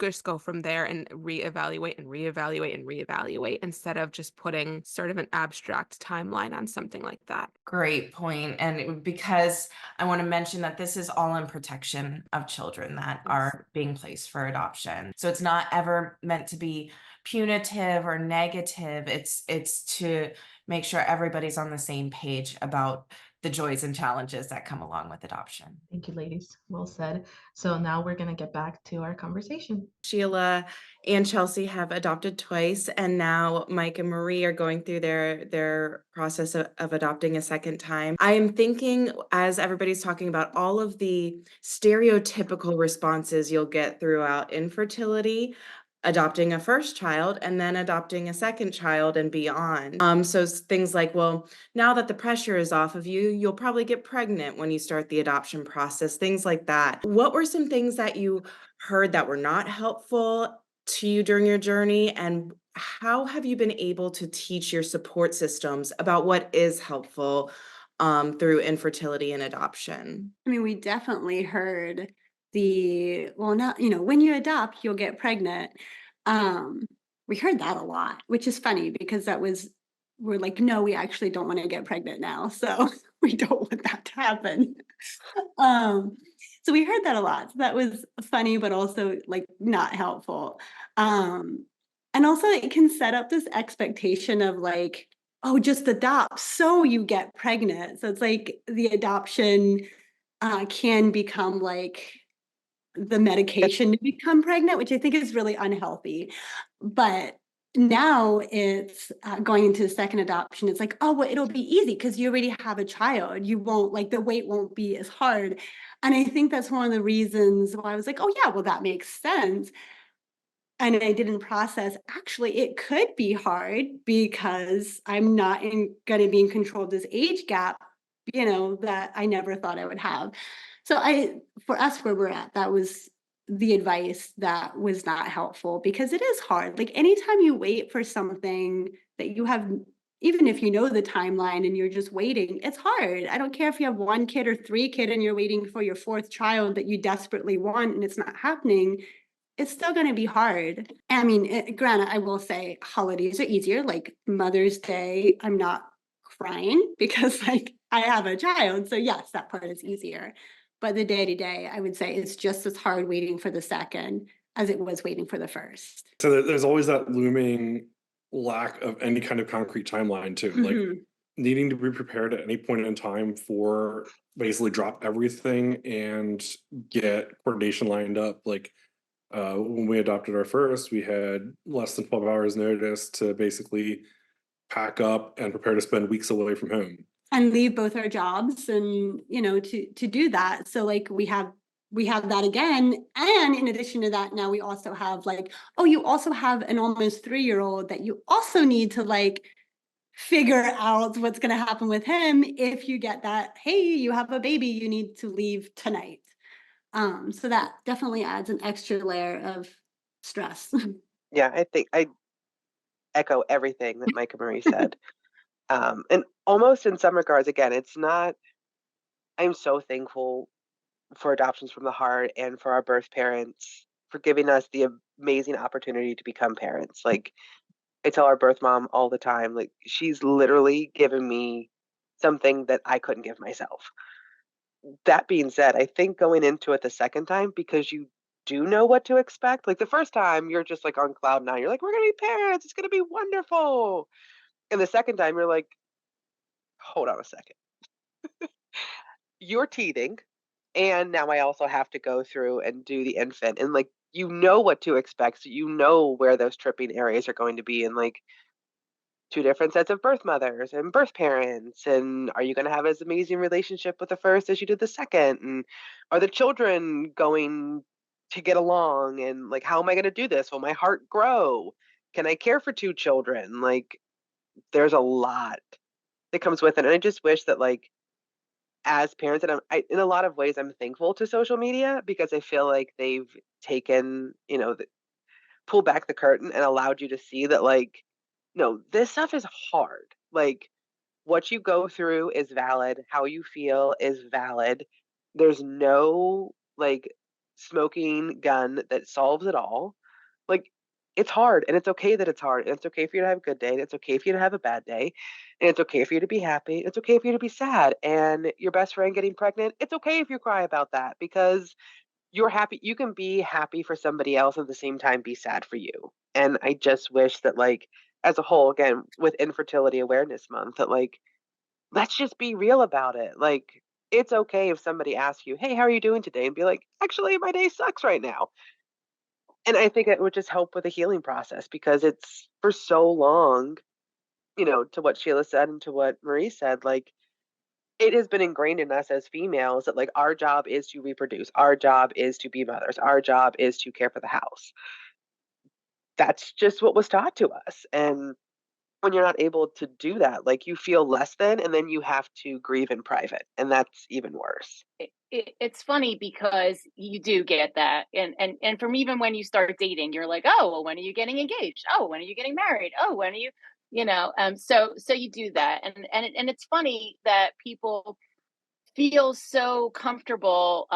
just go from there and reevaluate and reevaluate and reevaluate, instead of just putting sort of an abstract timeline on something like that. Great point. And because I want to mention that this is all in protection of children that are being placed for adoption. So it's not ever meant to be punitive or negative. It's to make sure everybody's on the same page about the joys and challenges that come along with adoption. Thank you, ladies. Well said. So now we're going to get back to our conversation. Sheila and Chelsea have adopted twice, and now Mike and Marie are going through their process of adopting a second time. I am thinking, as everybody's talking about all of the stereotypical responses you'll get throughout infertility, adopting a first child, and then adopting a second child and beyond. So things like, well, now that the pressure is off of you, you'll probably get pregnant when you start the adoption process, things like that. What were some things that you heard that were not helpful to you during your journey, and how have you been able to teach your support systems about what is helpful through infertility and adoption? I mean, we definitely heard when you adopt, you'll get pregnant. We heard that a lot, which is funny because we're like, no, we actually don't want to get pregnant now. So we don't want that to happen. So we heard that a lot. So that was funny, but also like not helpful. And also it can set up this expectation of like, oh, just adopt so you get pregnant. So it's like the adoption can become like the medication to become pregnant, which I think is really unhealthy. But now it's going into the second adoption. It's like, oh, well, it'll be easy because you already have a child. You won't, like, the wait won't be as hard. And I think that's one of the reasons why I was like, oh yeah, well, that makes sense. And I didn't process, actually, it could be hard because I'm not going to be in control of this age gap, that I never thought I would have. So for us, where we're at, that was the advice that was not helpful, because it is hard. Like, anytime you wait for something that you have, even if you know the timeline and you're just waiting, it's hard. I don't care if you have 1 kid or 3 kids and you're waiting for your 4th child that you desperately want and it's not happening. It's still going to be hard. I mean, granted, I will say holidays are easier, like Mother's Day. I'm not crying because, like, I have a child. So yes, that part is easier. But the day to day, I would say it's just as hard waiting for the second as it was waiting for the first. So there's always that looming lack of any kind of concrete timeline too. Like, Mhm. needing to be prepared at any point in time for basically drop everything and get coordination lined up. Like, when we adopted our first, we had less than 12 hours notice to basically pack up and prepare to spend weeks away from home. And leave both our jobs and, to do that. So, like, we have that again. And in addition to that, now we also have, like, oh, you also have an almost 3-year-old that you also need to, like, figure out what's going to happen with him if you get that, hey, you have a baby, you need to leave tonight. So that definitely adds an extra layer of stress. Yeah, I think I echo everything that Mike and Marie said. And almost in some regards, again, it's not, I'm so thankful for Adoptions from the Heart and for our birth parents for giving us the amazing opportunity to become parents. Like, I tell our birth mom all the time, like, she's literally given me something that I couldn't give myself. That being said, I think going into it the second time, because you do know what to expect. Like, the first time, you're just like on cloud nine. You're like, we're gonna be parents. It's gonna be wonderful. And the second time, you're like, hold on a second. You're teething, and now I also have to go through and do the infant. And, like, you know what to expect. So you know where those tripping areas are going to be. And, like, 2 different sets of birth mothers and birth parents, and are you going to have as amazing relationship with the first as you did the second, and are the children going to get along, and, like, how am I going to do this? Will my heart grow? Can I care for 2 children? Like, there's a lot that comes with it, and I just wish that, like, as parents, and in a lot of ways I'm thankful to social media, because I feel like they've taken, pulled back the curtain and allowed you to see that, like, no, this stuff is hard. Like, what you go through is valid. How you feel is valid. There's no, like, smoking gun that solves it all. Like, it's hard, and it's okay that it's hard. And it's okay for you to have a good day. And it's okay for you to have a bad day. And it's okay for you to be happy. It's okay for you to be sad. And your best friend getting pregnant, it's okay if you cry about that, because you're happy. You can be happy for somebody else at the same time be sad for you. And I just wish that, like, as a whole, again, with Infertility Awareness Month, that, like, let's just be real about it. Like, it's okay if somebody asks you, hey, how are you doing today? And be like, actually, my day sucks right now. And I think it would just help with the healing process, because it's for so long, to what Sheila said and to what Marie said, like, it has been ingrained in us as females that, like, our job is to reproduce, our job is to be mothers, our job is to care for the house. That's just what was taught to us. And when you're not able to do that, like, you feel less than, and then you have to grieve in private, and that's even worse. It's funny because you do get that, and from even when you start dating, you're like, oh, well, when are you getting engaged? Oh, when are you getting married? Oh, when are you, so you do that, and it's funny that people feel so comfortable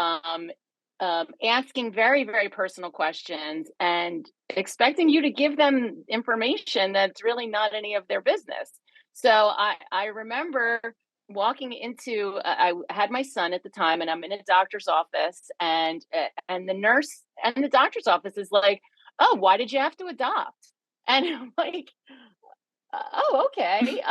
asking very, very personal questions and expecting you to give them information that's really not any of their business. So I remember walking into I had my son at the time, and I'm in a doctor's office, and the nurse and the doctor's office is like, oh, why did you have to adopt? And I'm like, oh, okay.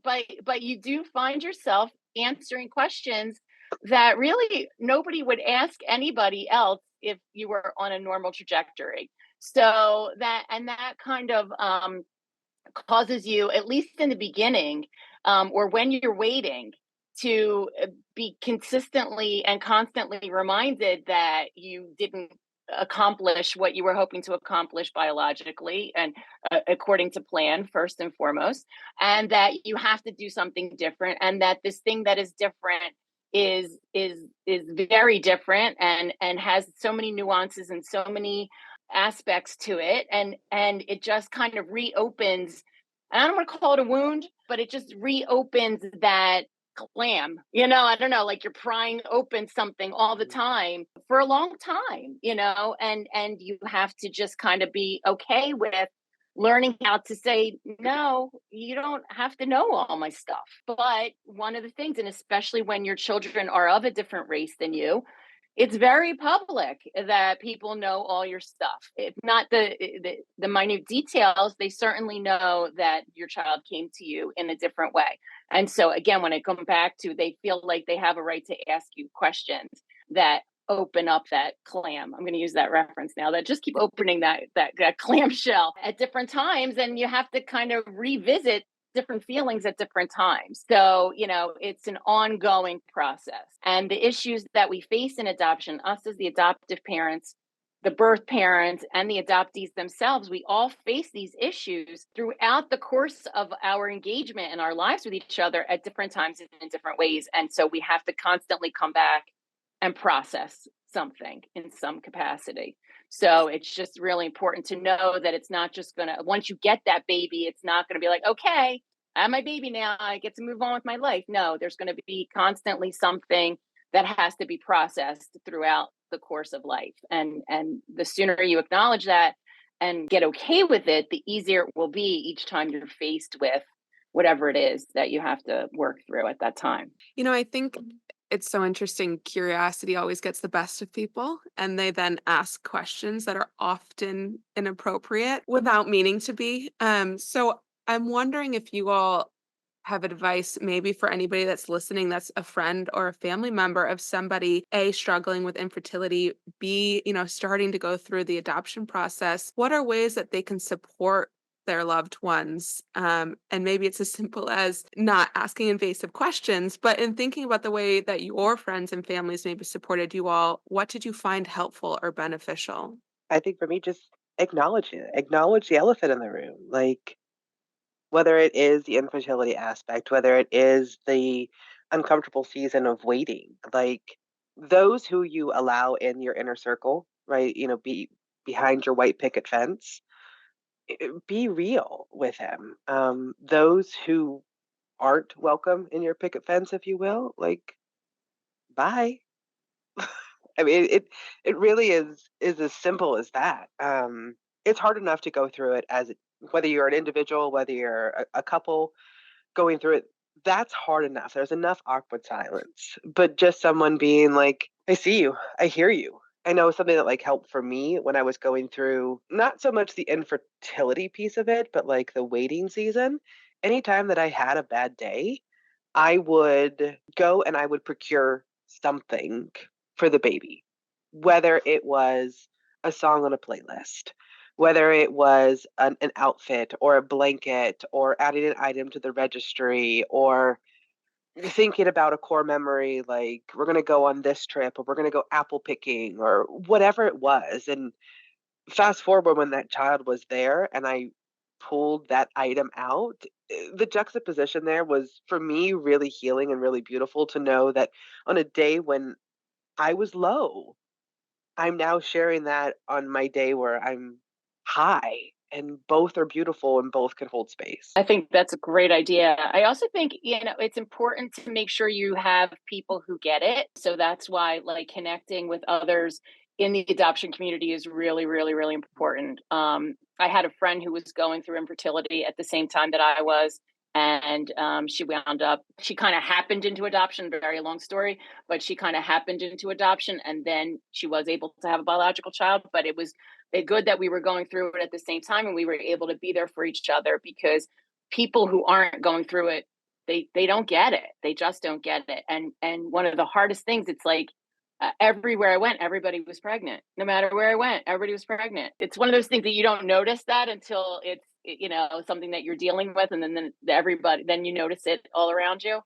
But you do find yourself answering questions that really nobody would ask anybody else if you were on a normal trajectory. So that kind of causes you, at least in the beginning, or when you're waiting, to be consistently and constantly reminded that you didn't accomplish what you were hoping to accomplish biologically and according to plan, first and foremost, and that you have to do something different, and that this thing that is different is very different and has so many nuances and so many aspects to it, and it just kind of reopens, and I don't want to call it a wound, but it just reopens that clam. I don't know, like you're prying open something all the time for a long time, and you have to just kind of be okay with learning how to say, no, you don't have to know all my stuff. But one of the things, and especially when your children are of a different race than you, it's very public that people know all your stuff. If not the minute details, they certainly know that your child came to you in a different way. And so again, when I come back to, they feel like they have a right to ask you questions that open up that clam. I'm going to use that reference now, that just keep opening that clam shell at different times, and you have to kind of revisit different feelings at different times. So, it's an ongoing process. And the issues that we face in adoption, us as the adoptive parents, the birth parents, and the adoptees themselves, we all face these issues throughout the course of our engagement in our lives with each other at different times and in different ways. And so we have to constantly come back and process something in some capacity. So it's just really important to know that it's not just going to, once you get that baby, it's not going to be like, okay, I have my baby now, I get to move on with my life. No, there's going to be constantly something that has to be processed throughout the course of life. And the sooner you acknowledge that and get okay with it, the easier it will be each time you're faced with whatever it is that you have to work through at that time. I think it's so interesting. Curiosity always gets the best of people, and they then ask questions that are often inappropriate without meaning to be. So I'm wondering if you all have advice maybe for anybody that's listening, that's a friend or a family member of somebody A, struggling with infertility, B, starting to go through the adoption process. What are ways that they can support their loved ones? And maybe it's as simple as not asking invasive questions, but in thinking about the way that your friends and families maybe supported you all, what did you find helpful or beneficial? I think for me, just acknowledge it, acknowledge the elephant in the room. Like, whether it is the infertility aspect, whether it is the uncomfortable season of waiting, like those who you allow in your inner circle, right? Be behind your white picket fence, be real with them. Those who aren't welcome in your picket fence, if you will, like, bye. I mean, it really is as simple as that. It's hard enough to go through it whether you're an individual, whether you're a couple going through it. That's hard enough. There's enough awkward silence, but just someone being like, "I see you, I hear you." I know something that like helped for me when I was going through not so much the infertility piece of it, but like the waiting season. Anytime that I had a bad day, I would go and I would procure something for the baby, whether it was a song on a playlist, whether it was an outfit or a blanket or adding an item to the registry or thinking about a core memory, like we're going to go on this trip or we're going to go apple picking or whatever it was. And fast forward when that child was there and I pulled that item out, the juxtaposition there was for me really healing and really beautiful to know that on a day when I was low, I'm now sharing that on my day where I'm high, and both are beautiful and both can hold space. I think that's a great idea. I also think, it's important to make sure you have people who get it. So that's why like connecting with others in the adoption community is really, really, really important. I had a friend who was going through infertility at the same time that I was. And she kind of happened into adoption, very long story, but she kind of happened into adoption. And then she was able to have a biological child, but it was good that we were going through it at the same time and we were able to be there for each other, because people who aren't going through it, they don't get it. They just don't get it. And one of the hardest things, it's like, everywhere I went, everybody was pregnant. No matter where I went, everybody was pregnant. It's one of those things that you don't notice that until it's, something that you're dealing with, and then then you notice it all around you.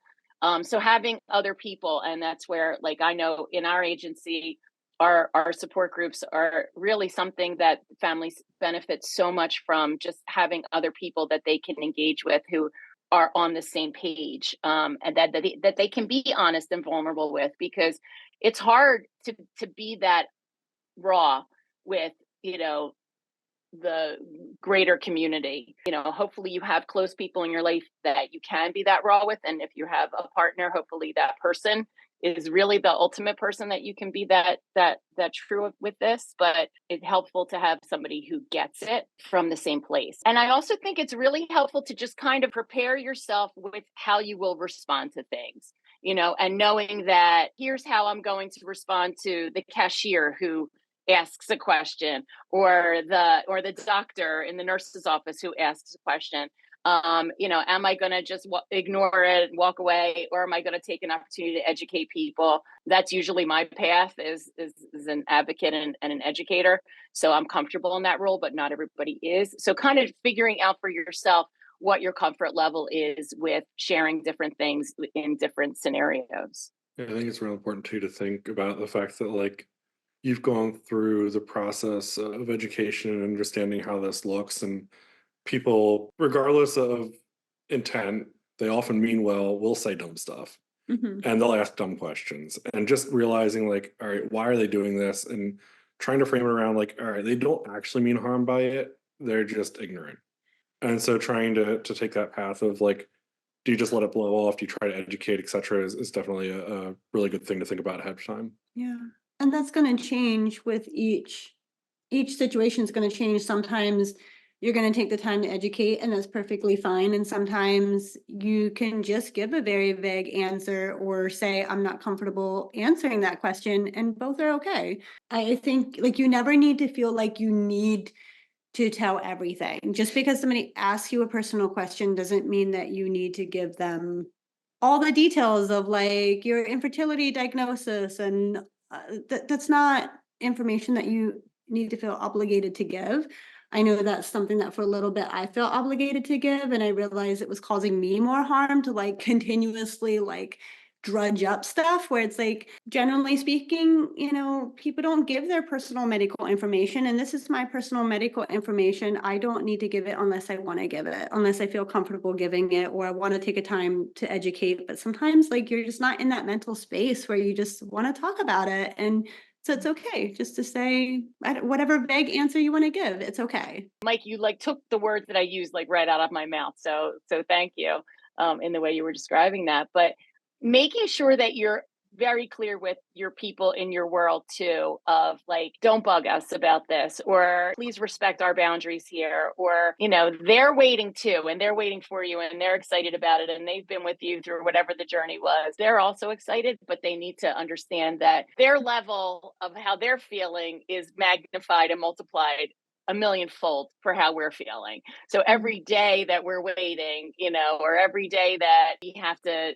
So having other people, and that's where, like, I know in our agency, our support groups are really something that families benefit so much from, just having other people that they can engage with who are on the same page, and that they can be honest and vulnerable with, because it's hard to be that raw with, the greater community. Hopefully you have close people in your life that you can be that raw with. And if you have a partner, hopefully that person is really the ultimate person that you can be that true with this. But it's helpful to have somebody who gets it from the same place. And I also think it's really helpful to just kind of prepare yourself with how you will respond to things, and knowing that here's how I'm going to respond to the cashier who asks a question, or the doctor in the nurse's office who asks a question. Am I going to just ignore it and walk away, or am I going to take an opportunity to educate people? That's usually my path is an advocate and an educator. So I'm comfortable in that role, but not everybody is. So kind of figuring out for yourself what your comfort level is with sharing different things in different scenarios. Yeah, I think it's really important too to think about the fact that, like, you've gone through the process of education and understanding how this looks, and people, regardless of intent, they often mean well, will say dumb stuff, Mhm. and they'll ask dumb questions, and just realizing, like, all right, why are they doing this, and trying to frame it around, like, all right, they don't actually mean harm by it, they're just ignorant. And so trying to take that path of, like, do you just let it blow off, do you try to educate, etc., is definitely a really good thing to think about ahead of time. Yeah. And that's going to change with each situation is going to change. Sometimes you're going to take the time to educate, and that's perfectly fine. And sometimes you can just give a very vague answer or say, I'm not comfortable answering that question, and both are okay. I think, like, you never need to feel like you need to tell everything. Just because somebody asks you a personal question doesn't mean that you need to give them all the details of, like, your infertility diagnosis, and that's not information that you need to feel obligated to give. I know that's something that for a little bit I felt obligated to give, and I realized it was causing me more harm to, like, continuously, like, drudge up stuff where it's like, generally speaking, people don't give their personal medical information, and this is my personal medical information. I don't need to give it unless I want to give it, unless I feel comfortable giving it, or I want to take a time to educate. But sometimes, like, you're just not in that mental space where you just want to talk about it, and so it's okay just to say whatever vague answer you want to give. It's okay. Mike, you like took the words that I used like right out of my mouth. So thank you in the way you were describing that. But making sure that you're very clear with your people in your world too, of like, don't bug us about this, or please respect our boundaries here, or, they're waiting too, and they're waiting for you, and they're excited about it, and they've been with you through whatever the journey was. They're also excited, but they need to understand that their level of how they're feeling is magnified and multiplied a millionfold for how we're feeling. So every day that we're waiting, or every day that we have to,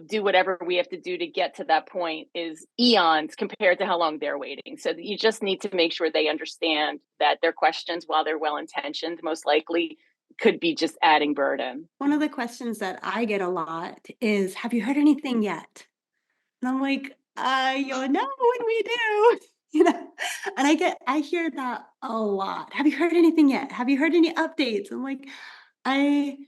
do whatever we have to do to get to that point is eons compared to how long they're waiting. So you just need to make sure they understand that their questions, while they're well-intentioned, most likely could be just adding burden. One of the questions that I get a lot is, have you heard anything yet? And I'm like, you'll know when we do, and I hear that a lot. Have you heard anything yet? Have you heard any updates? I'm like, I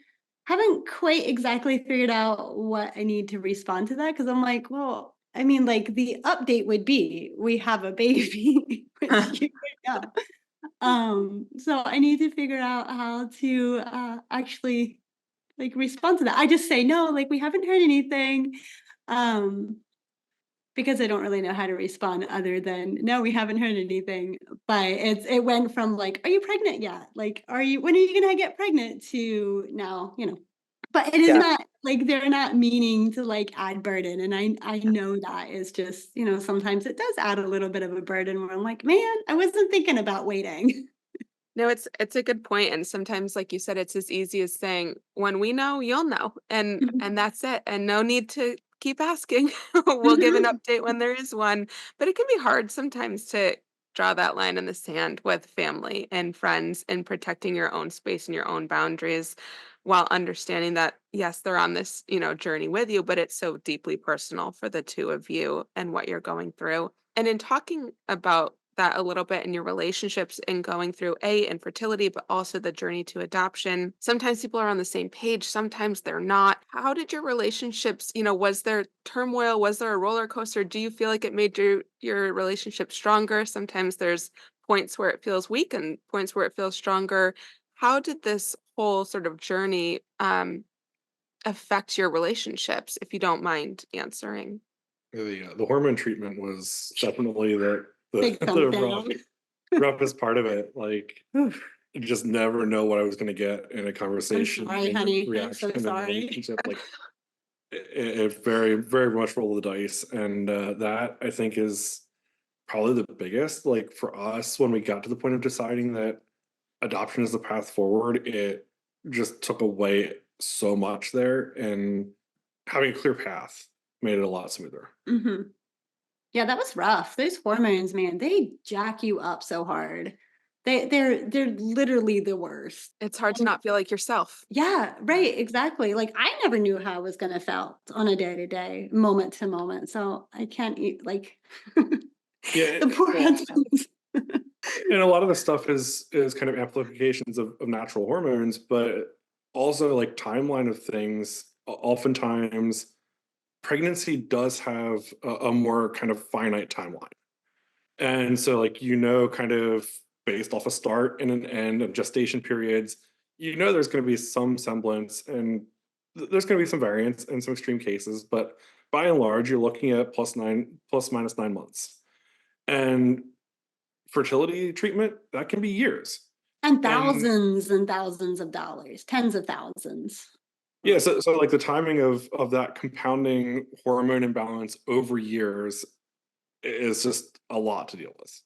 haven't quite exactly figured out what I need to respond to that, because I'm like, well, I mean, like, the update would be we have a baby, which you know. So I need to figure out how to actually, like, respond to that. I just say no, like, we haven't heard anything. Because I don't really know how to respond other than, no, we haven't heard anything. But it went from, like, are you pregnant yet? Like, when are you gonna get pregnant, to now, But it is Yeah. not like they're not meaning to, like, add burden. And I know that is just, sometimes it does add a little bit of a burden where I'm like, man, I wasn't thinking about waiting. No, it's a good point, and sometimes, like you said, it's as easy as saying, "When we know, you'll know," and that's it, and no need to keep asking. We'll give an update when there is one. But it can be hard sometimes to draw that line in the sand with family and friends and protecting your own space and your own boundaries while understanding that, yes, they're on this, journey with you, but it's so deeply personal for the two of you and what you're going through. And in talking about that a little bit in your relationships and going through infertility, but also the journey to adoption. Sometimes people are on the same page, sometimes they're not. How did your relationships, was there turmoil? Was there a roller coaster? Do you feel like it made your relationship stronger? Sometimes there's points where it feels weak and points where it feels stronger. How did this whole sort of journey affect your relationships, if you don't mind answering? The hormone treatment was definitely Big the thumbs down. roughest part of it. Like, Oof. you just never know what I was going to get in a conversation, sorry, in a honey. I'm reaction, so in a sorry. relationship. Like, it very, very much roll of the dice, and that I think is probably the biggest. Like, for us, when we got to the point of deciding that adoption is the path forward, it just took away so much there, and having a clear path made it a lot smoother. Hmm. Yeah, that was rough. Those hormones, man, they jack you up so hard. They're literally the worst. It's hard to not feel like yourself. Yeah, right, exactly. Like I never knew how I was gonna felt on a day-to-day, moment to moment. So I can't eat like Yeah, the poor husbands. and a lot of the stuff is kind of amplifications of natural hormones, but also like timeline of things. Oftentimes pregnancy does have a more kind of finite timeline, and so like, kind of based off a start and an end of gestation periods, there's going to be some semblance, and there's going to be some variance in some extreme cases, but by and large you're looking at plus minus 9 months. And fertility treatment, that can be years. And And thousands of dollars, tens of thousands. yeah, so like the timing of that compounding hormone imbalance over years is just a lot to deal with.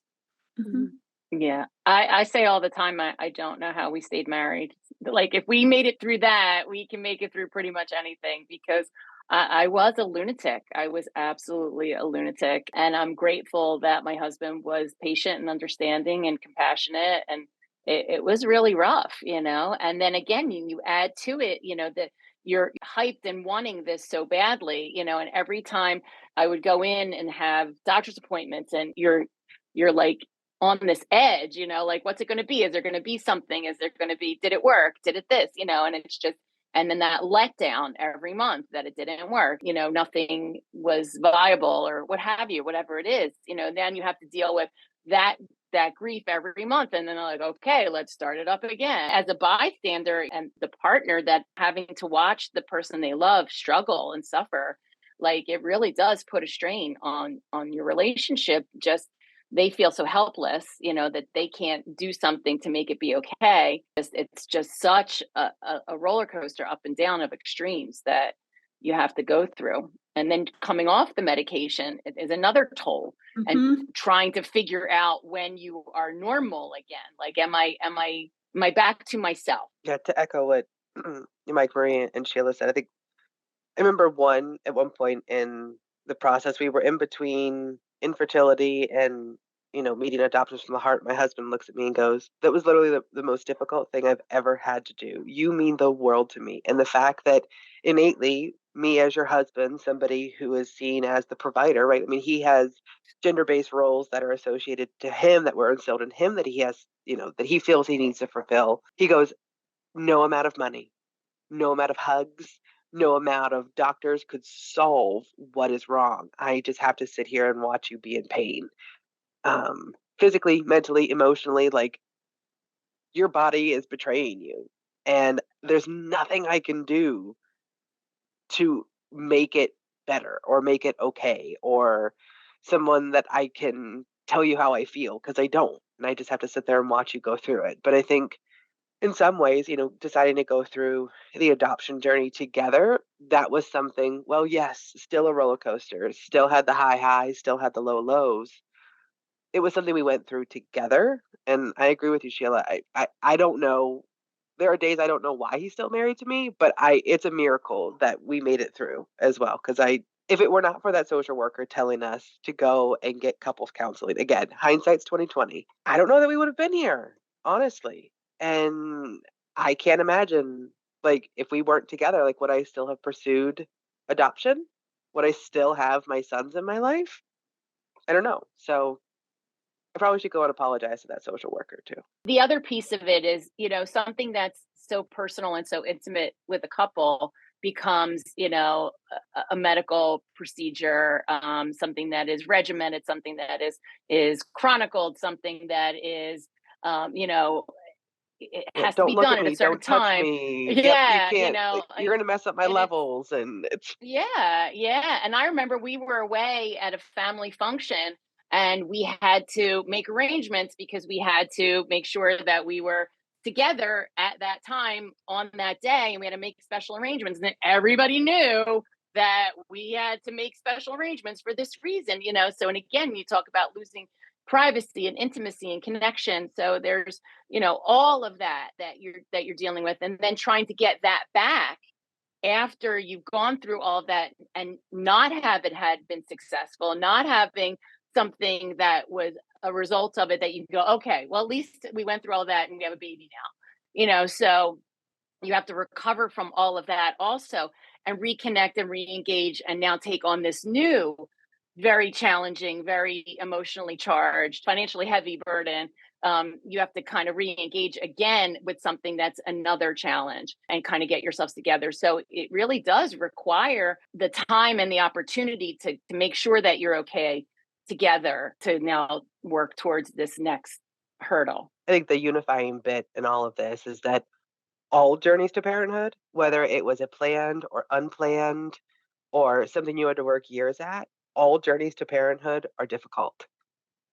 Mhm. Yeah, I say all the time, I don't know how we stayed married. Like, if we made it through that, we can make it through pretty much anything, because I was a lunatic. I was absolutely a lunatic. And I'm grateful that my husband was patient and understanding and compassionate. And it was really rough, And then again, you add to it, that you're hyped and wanting this so badly, and every time I would go in and have doctor's appointments, and you're like on this edge, like, what's it going to be? Is there going to be something? Is there going to be, did it work? Did it this, and it's just, and then that letdown every month that it didn't work, nothing was viable or what have you, whatever it is, then you have to deal with that grief every month. And then they're like, okay, let's start it up again. As a bystander and the partner that having to watch the person they love struggle and suffer, like, it really does put a strain on your relationship. Just, they feel so helpless, that they can't do something to make it be okay. It's just such a roller coaster up and down of extremes that you have to go through. And then coming off the medication is another toll, Mhm. and trying to figure out when you are normal again. Like, am I back to myself? Yeah, to echo what Mike, Marie, and Sheila said, I think I remember at one point in the process, we were in between infertility and, meeting adoptions from the heart. My husband looks at me and goes, "That was literally the most difficult thing I've ever had to do. You mean the world to me." And the fact that innately, me as your husband, somebody who is seen as the provider, right? I mean, he has gender-based roles that are associated to him, that were instilled in him, that he has, that he feels he needs to fulfill. He goes, "No amount of money, no amount of hugs, no amount of doctors could solve what is wrong. I just have to sit here and watch you be in pain. Physically, mentally, emotionally, like, your body is betraying you. And there's nothing I can do to make it better or make it okay, or someone that I can tell you how I feel, because I don't. And I just have to sit there and watch you go through it." But I think in some ways, deciding to go through the adoption journey together, that was something, well, yes, still a roller coaster, still had the high highs, still had the low lows. It was something we went through together. And I agree with you, Sheila. I don't know. There are days I don't know why he's still married to me, but it's a miracle that we made it through as well. Because if it were not for that social worker telling us to go and get couples counseling, again, hindsight's 2020, I don't know that we would have been here, honestly. And I can't imagine, like, if we weren't together, like, would I still have pursued adoption? Would I still have my sons in my life? I don't know. So I probably should go and apologize to that social worker too. The other piece of it is, something that's so personal and so intimate with a couple becomes, a medical procedure, something that is regimented, something that is chronicled, something that is, it Yeah, has to don't be look done at at a me, certain don't touch time. me. Yep, you Yeah, can't. Like, you're gonna mess up my and it's levels, and it's yeah, yeah. And I remember we were away at a family function and we had to make arrangements because we had to make sure that we were together at that time on that day and we had to make special arrangements. And then everybody knew that we had to make special arrangements for this reason. So, and again, you talk about losing privacy and intimacy and connection. So there's, all of that you're dealing with and then trying to get that back after you've gone through all of that and not have it had been successful, not having something that was a result of it that you go, okay, well, at least we went through all that and we have a baby now, so you have to recover from all of that also and reconnect and re-engage and now take on this new very challenging, very emotionally charged, financially heavy burden. You have to kind of re-engage again with something that's another challenge and kind of get yourselves together. So it really does require the time and the opportunity to make sure that you're okay together to now work towards this next hurdle. I think the unifying bit in all of this is that all journeys to parenthood, whether it was a planned or unplanned or something you had to work years at, all journeys to parenthood are difficult.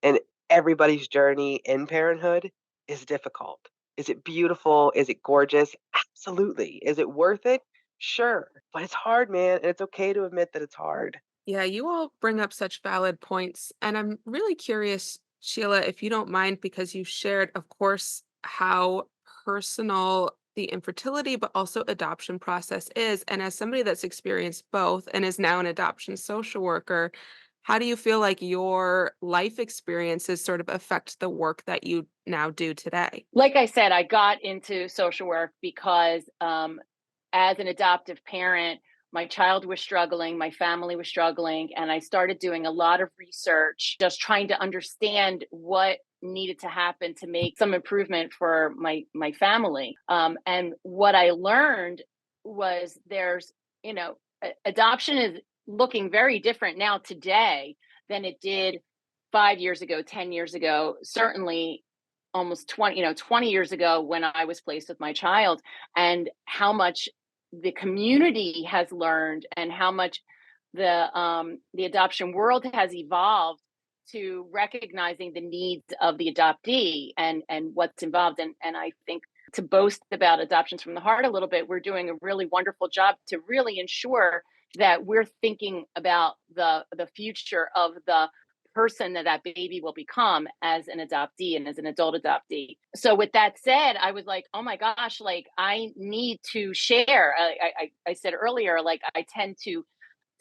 And everybody's journey in parenthood is difficult. Is it beautiful? Is it gorgeous? Absolutely. Is it worth it? Sure. But it's hard, man. And it's okay to admit that it's hard. Yeah, you all bring up such valid points. And I'm really curious, Sheila, if you don't mind, because you shared, of course, how personal the infertility, but also adoption process is. And as somebody that's experienced both and is now an adoption social worker, how do you feel like your life experiences sort of affect the work that you now do today? Like I said, I got into social work because as an adoptive parent, my child was struggling, my family was struggling, and I started doing a lot of research, just trying to understand what needed to happen to make some improvement for my family. And what I learned was adoption is looking very different now today than it did 5 years ago, 10 years ago, certainly almost 20 years ago when I was placed with my child, and how much the community has learned and how much the adoption world has evolved to recognizing the needs of the adoptee and what's involved. And I think to boast about adoptions from the heart a little bit, we're doing a really wonderful job to really ensure that we're thinking about the future of the person that baby will become as an adoptee and as an adult adoptee. So with that said, I was like, oh my gosh, like I need to share. I said earlier, like I tend to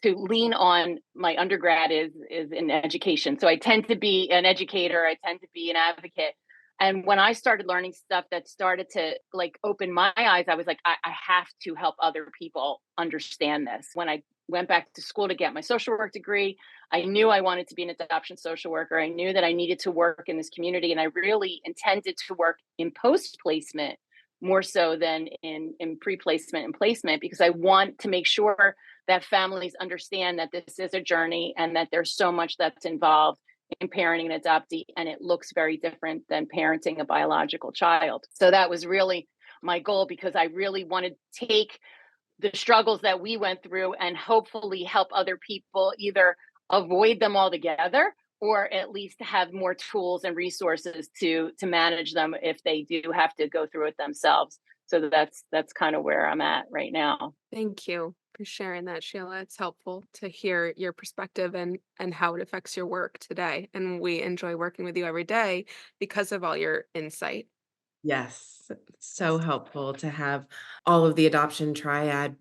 lean on my undergrad is in education. So I tend to be an educator, I tend to be an advocate. And when I started learning stuff that started to like open my eyes, I was like, I have to help other people understand this. When I went back to school to get my social work degree, I knew I wanted to be an adoption social worker. I knew that I needed to work in this community, and I really intended to work in post placement more so than in pre placement and placement, because I want to make sure that families understand that this is a journey and that there's so much that's involved in parenting an adoptee, and it looks very different than parenting a biological child. So that was really my goal, because I really wanted to take the struggles that we went through and hopefully help other people either avoid them altogether or at least have more tools and resources to manage them if they do have to go through it themselves. So that's kind of where I'm at right now. Thank you for sharing that, Sheila. It's helpful to hear your perspective and how it affects your work today. And we enjoy working with you every day because of all your insight. Yes, so helpful to have all of the adoption triad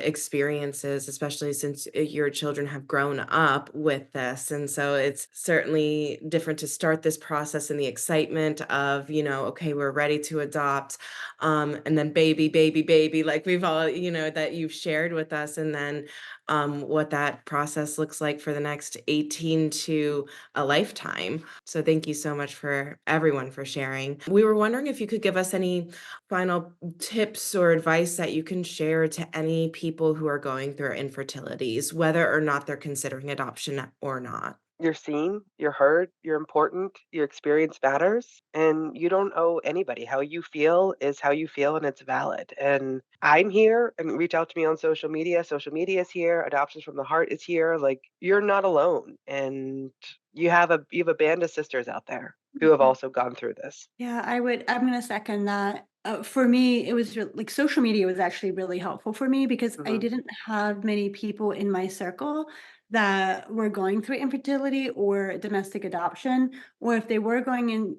experiences, especially since your children have grown up with this. And so it's certainly different to start this process and the excitement of, okay, we're ready to adopt. And then baby, baby, baby, like we've all, that you've shared with us. And then what that process looks like for the next 18 to a lifetime. So thank you so much for everyone for sharing. We were wondering if you could give us any final tips or advice that you can share to any people who are going through infertilities, whether or not they're considering adoption or not. You're seen, you're heard, you're important, your experience matters, and you don't owe anybody. How you feel is how you feel, and it's valid. And I'm here, and reach out to me on social media. Social media is here. Adoptions from the Heart is here. Like, you're not alone, and you have a band of sisters out there who have also gone through this. Yeah, I'm gonna second that. For me, it was like social media was actually really helpful for me because I Mhm. didn't have many people in my circle that were going through infertility or domestic adoption, or if they were going in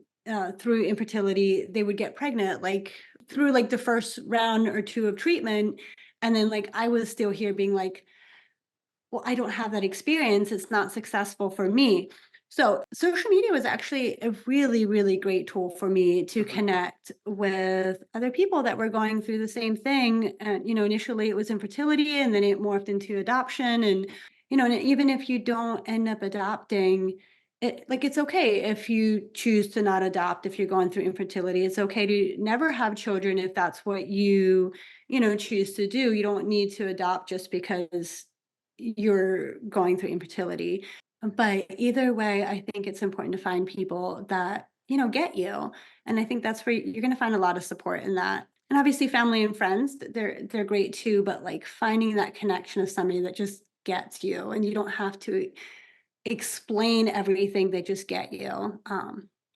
through infertility, they would get pregnant like through like the first round or two of treatment, and then like I was still here being like, well, I don't have that experience. It's not successful for me. So social media was actually a really, really great tool for me to Mhm. connect with other people that were going through the same thing. And, initially it was infertility and then it morphed into adoption. And, and even if you don't end up adopting, it's okay if you choose to not adopt if you're going through infertility. It's okay to never have children if that's what you choose to do. You don't need to adopt just because you're going through infertility. But either way, I think it's important to find people that, get you. And I think that's where you're going to find a lot of support in that. And obviously family and friends, they're great too, but like finding that connection of somebody that just gets you and you don't have to explain everything, they just get you.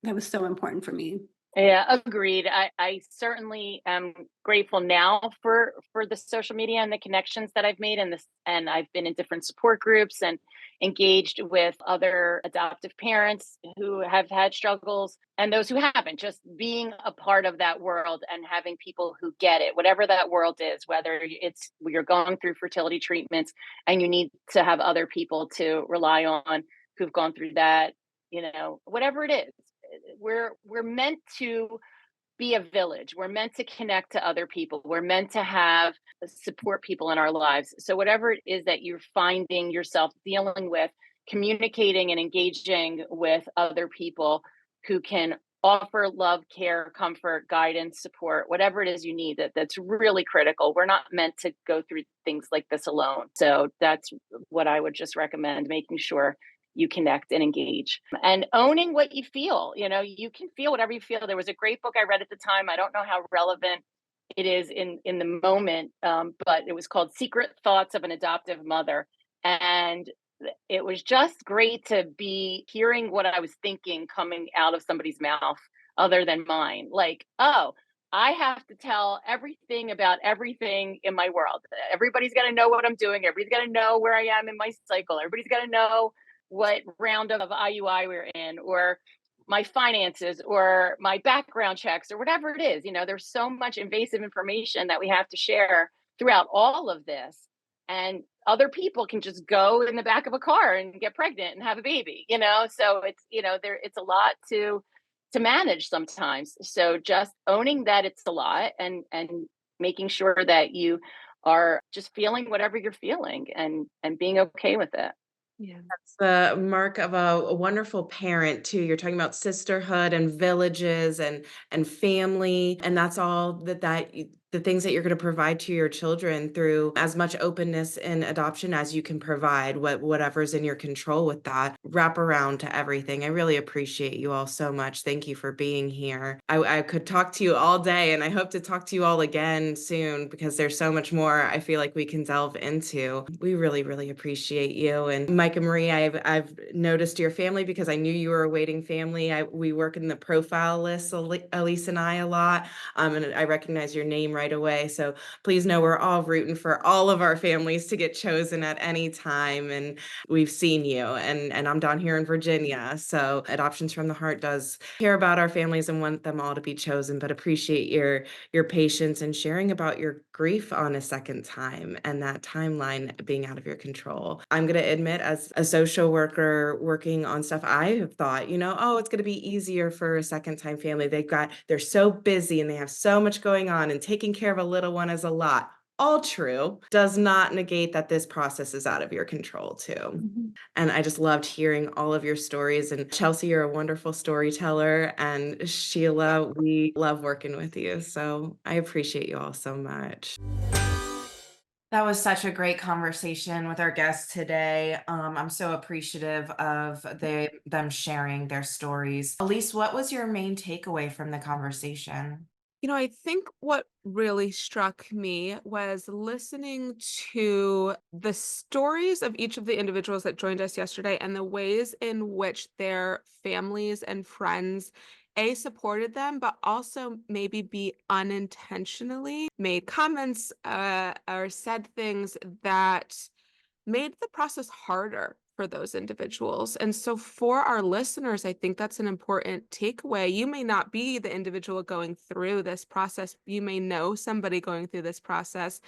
That was so important for me. Yeah, agreed. I certainly am grateful now for the social media and the connections that I've made and I've been in different support groups and engaged with other adoptive parents who have had struggles and those who haven't, just being a part of that world and having people who get it, whatever that world is, whether it's you're going through fertility treatments and you need to have other people to rely on who've gone through that, whatever it is, we're meant to be a village. We're meant to connect to other people. We're meant to have support people in our lives. So whatever it is that you're finding yourself dealing with, communicating and engaging with other people who can offer love, care, comfort, guidance, support, whatever it is you need, that's really critical. We're not meant to go through things like this alone. So that's what I would just recommend, making sure you connect and engage and owning what you feel. You can feel whatever you feel. There was a great book I read at the time. I don't know how relevant it is in the moment, but it was called Secret Thoughts of an Adoptive Mother. And it was just great to be hearing what I was thinking coming out of somebody's mouth other than mine. Like, oh, I have to tell everything about everything in my world. Everybody's got to know what I'm doing. Everybody's got to know where I am in my cycle. Everybody's got to know what round of IUI we're in, or my finances, or my background checks, or whatever it is. There's so much invasive information that we have to share throughout all of this. And other people can just go in the back of a car and get pregnant and have a baby, so it's a lot to manage sometimes. So just owning that it's a lot, and making sure that you are just feeling whatever you're feeling, and being okay with it. Yeah, that's the mark of a wonderful parent too. You're talking about sisterhood and villages and family, and that's all the things that you're going to provide to your children through as much openness in adoption as you can provide, whatever's in your control with that. Wrap around to everything. I really appreciate you all so much. Thank you for being here. I could talk to you all day, and I hope to talk to you all again soon because there's so much more I feel like we can delve into. We really, really appreciate you. And Mike and Marie, I've noticed your family because I knew you were a waiting family. We work in the profile list, Elise and I, a lot. And I recognize your name right right away. So please know we're all rooting for all of our families to get chosen at any time. And we've seen you, and I'm down here in Virginia. So Adoptions from the Heart does care about our families and want them all to be chosen, but appreciate your patience and sharing about your grief on a second time and that timeline being out of your control. I'm going to admit, as a social worker working on stuff, I have thought, oh, it's going to be easier for a second time family. They're so busy and they have so much going on, and taking care of a little one is a lot. All true, does not negate that this process is out of your control too. Mhm. And I just loved hearing all of your stories. And Chelsea, you're a wonderful storyteller. And Sheila, we love working with you. So I appreciate you all so much. That was such a great conversation with our guests today. I'm so appreciative of them sharing their stories. Elise, what was your main takeaway from the conversation? I think what really struck me was listening to the stories of each of the individuals that joined us yesterday and the ways in which their families and friends supported them, but also maybe be unintentionally made comments or said things that made the process harder for those individuals. And so for our listeners, I think that's an important takeaway. You may not be the individual going through this process. You may know somebody going through this process,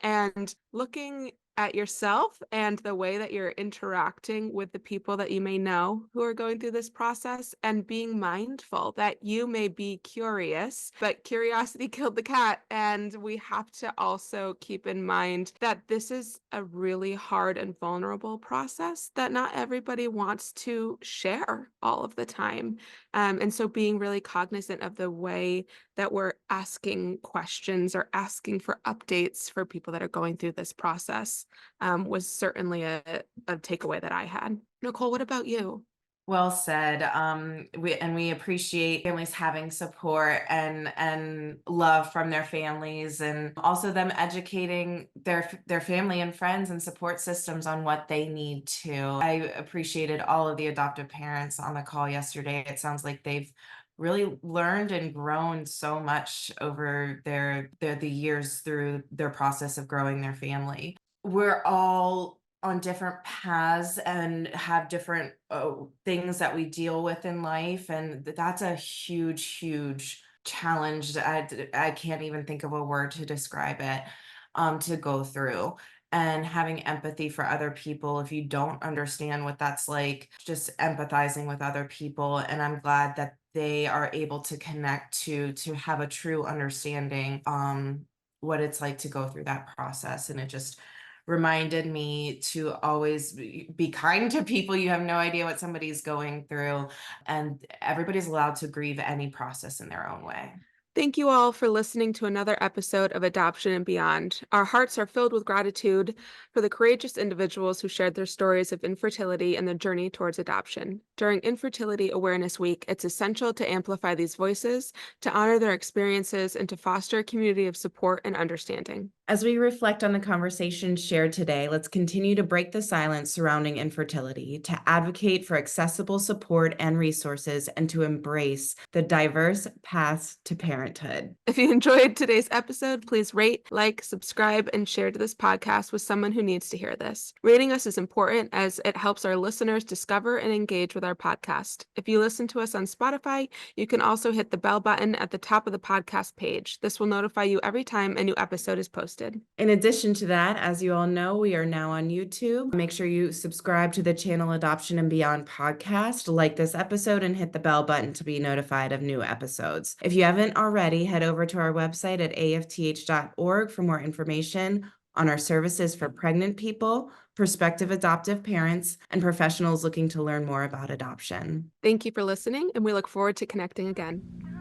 and looking at yourself and the way that you're interacting with the people that you may know who are going through this process, and being mindful that you may be curious, but curiosity killed the cat. And we have to also keep in mind that this is a really hard and vulnerable process that not everybody wants to share all of the time. And so being really cognizant of the way that we're asking questions or asking for updates for people that are going through this process was certainly a takeaway that I had. Nicole, what about you? Well said. We appreciate families having support and love from their families, and also them educating their family and friends and support systems on what they need to. I appreciated all of the adoptive parents on the call yesterday. It sounds like they've really learned and grown so much over the years through their process of growing their family. We're all on different paths and have different things that we deal with in life, and that's a huge challenge. I can't even think of a word to describe it, to go through. And having empathy for other people, if you don't understand what that's like, just empathizing with other people. And I'm glad that they are able to connect to have a true understanding what it's like to go through that process. And it just reminded me to always be kind to people. You have no idea what somebody's going through, and everybody's allowed to grieve any process in their own way. Thank you all for listening to another episode of Adoption and Beyond. Our hearts are filled with gratitude for the courageous individuals who shared their stories of infertility and their journey towards adoption. During Infertility Awareness Week, it's essential to amplify these voices, to honor their experiences, and to foster a community of support and understanding. As we reflect on the conversations shared today, let's continue to break the silence surrounding infertility, to advocate for accessible support and resources, and to embrace the diverse paths to parenthood. If you enjoyed today's episode, please rate, like, subscribe, and share this podcast with someone who needs to hear this. Rating us is important as it helps our listeners discover and engage with our podcast. If you listen to us on Spotify, you can also hit the bell button at the top of the podcast page. This will notify you every time a new episode is posted. In addition to that, as you all know, we are now on YouTube. Make sure you subscribe to the channel Adoption and Beyond podcast, like this episode, and hit the bell button to be notified of new episodes. If you haven't already, head over to our website at afth.org for more information on our services for pregnant people, prospective adoptive parents, and professionals looking to learn more about adoption. Thank you for listening, and we look forward to connecting again.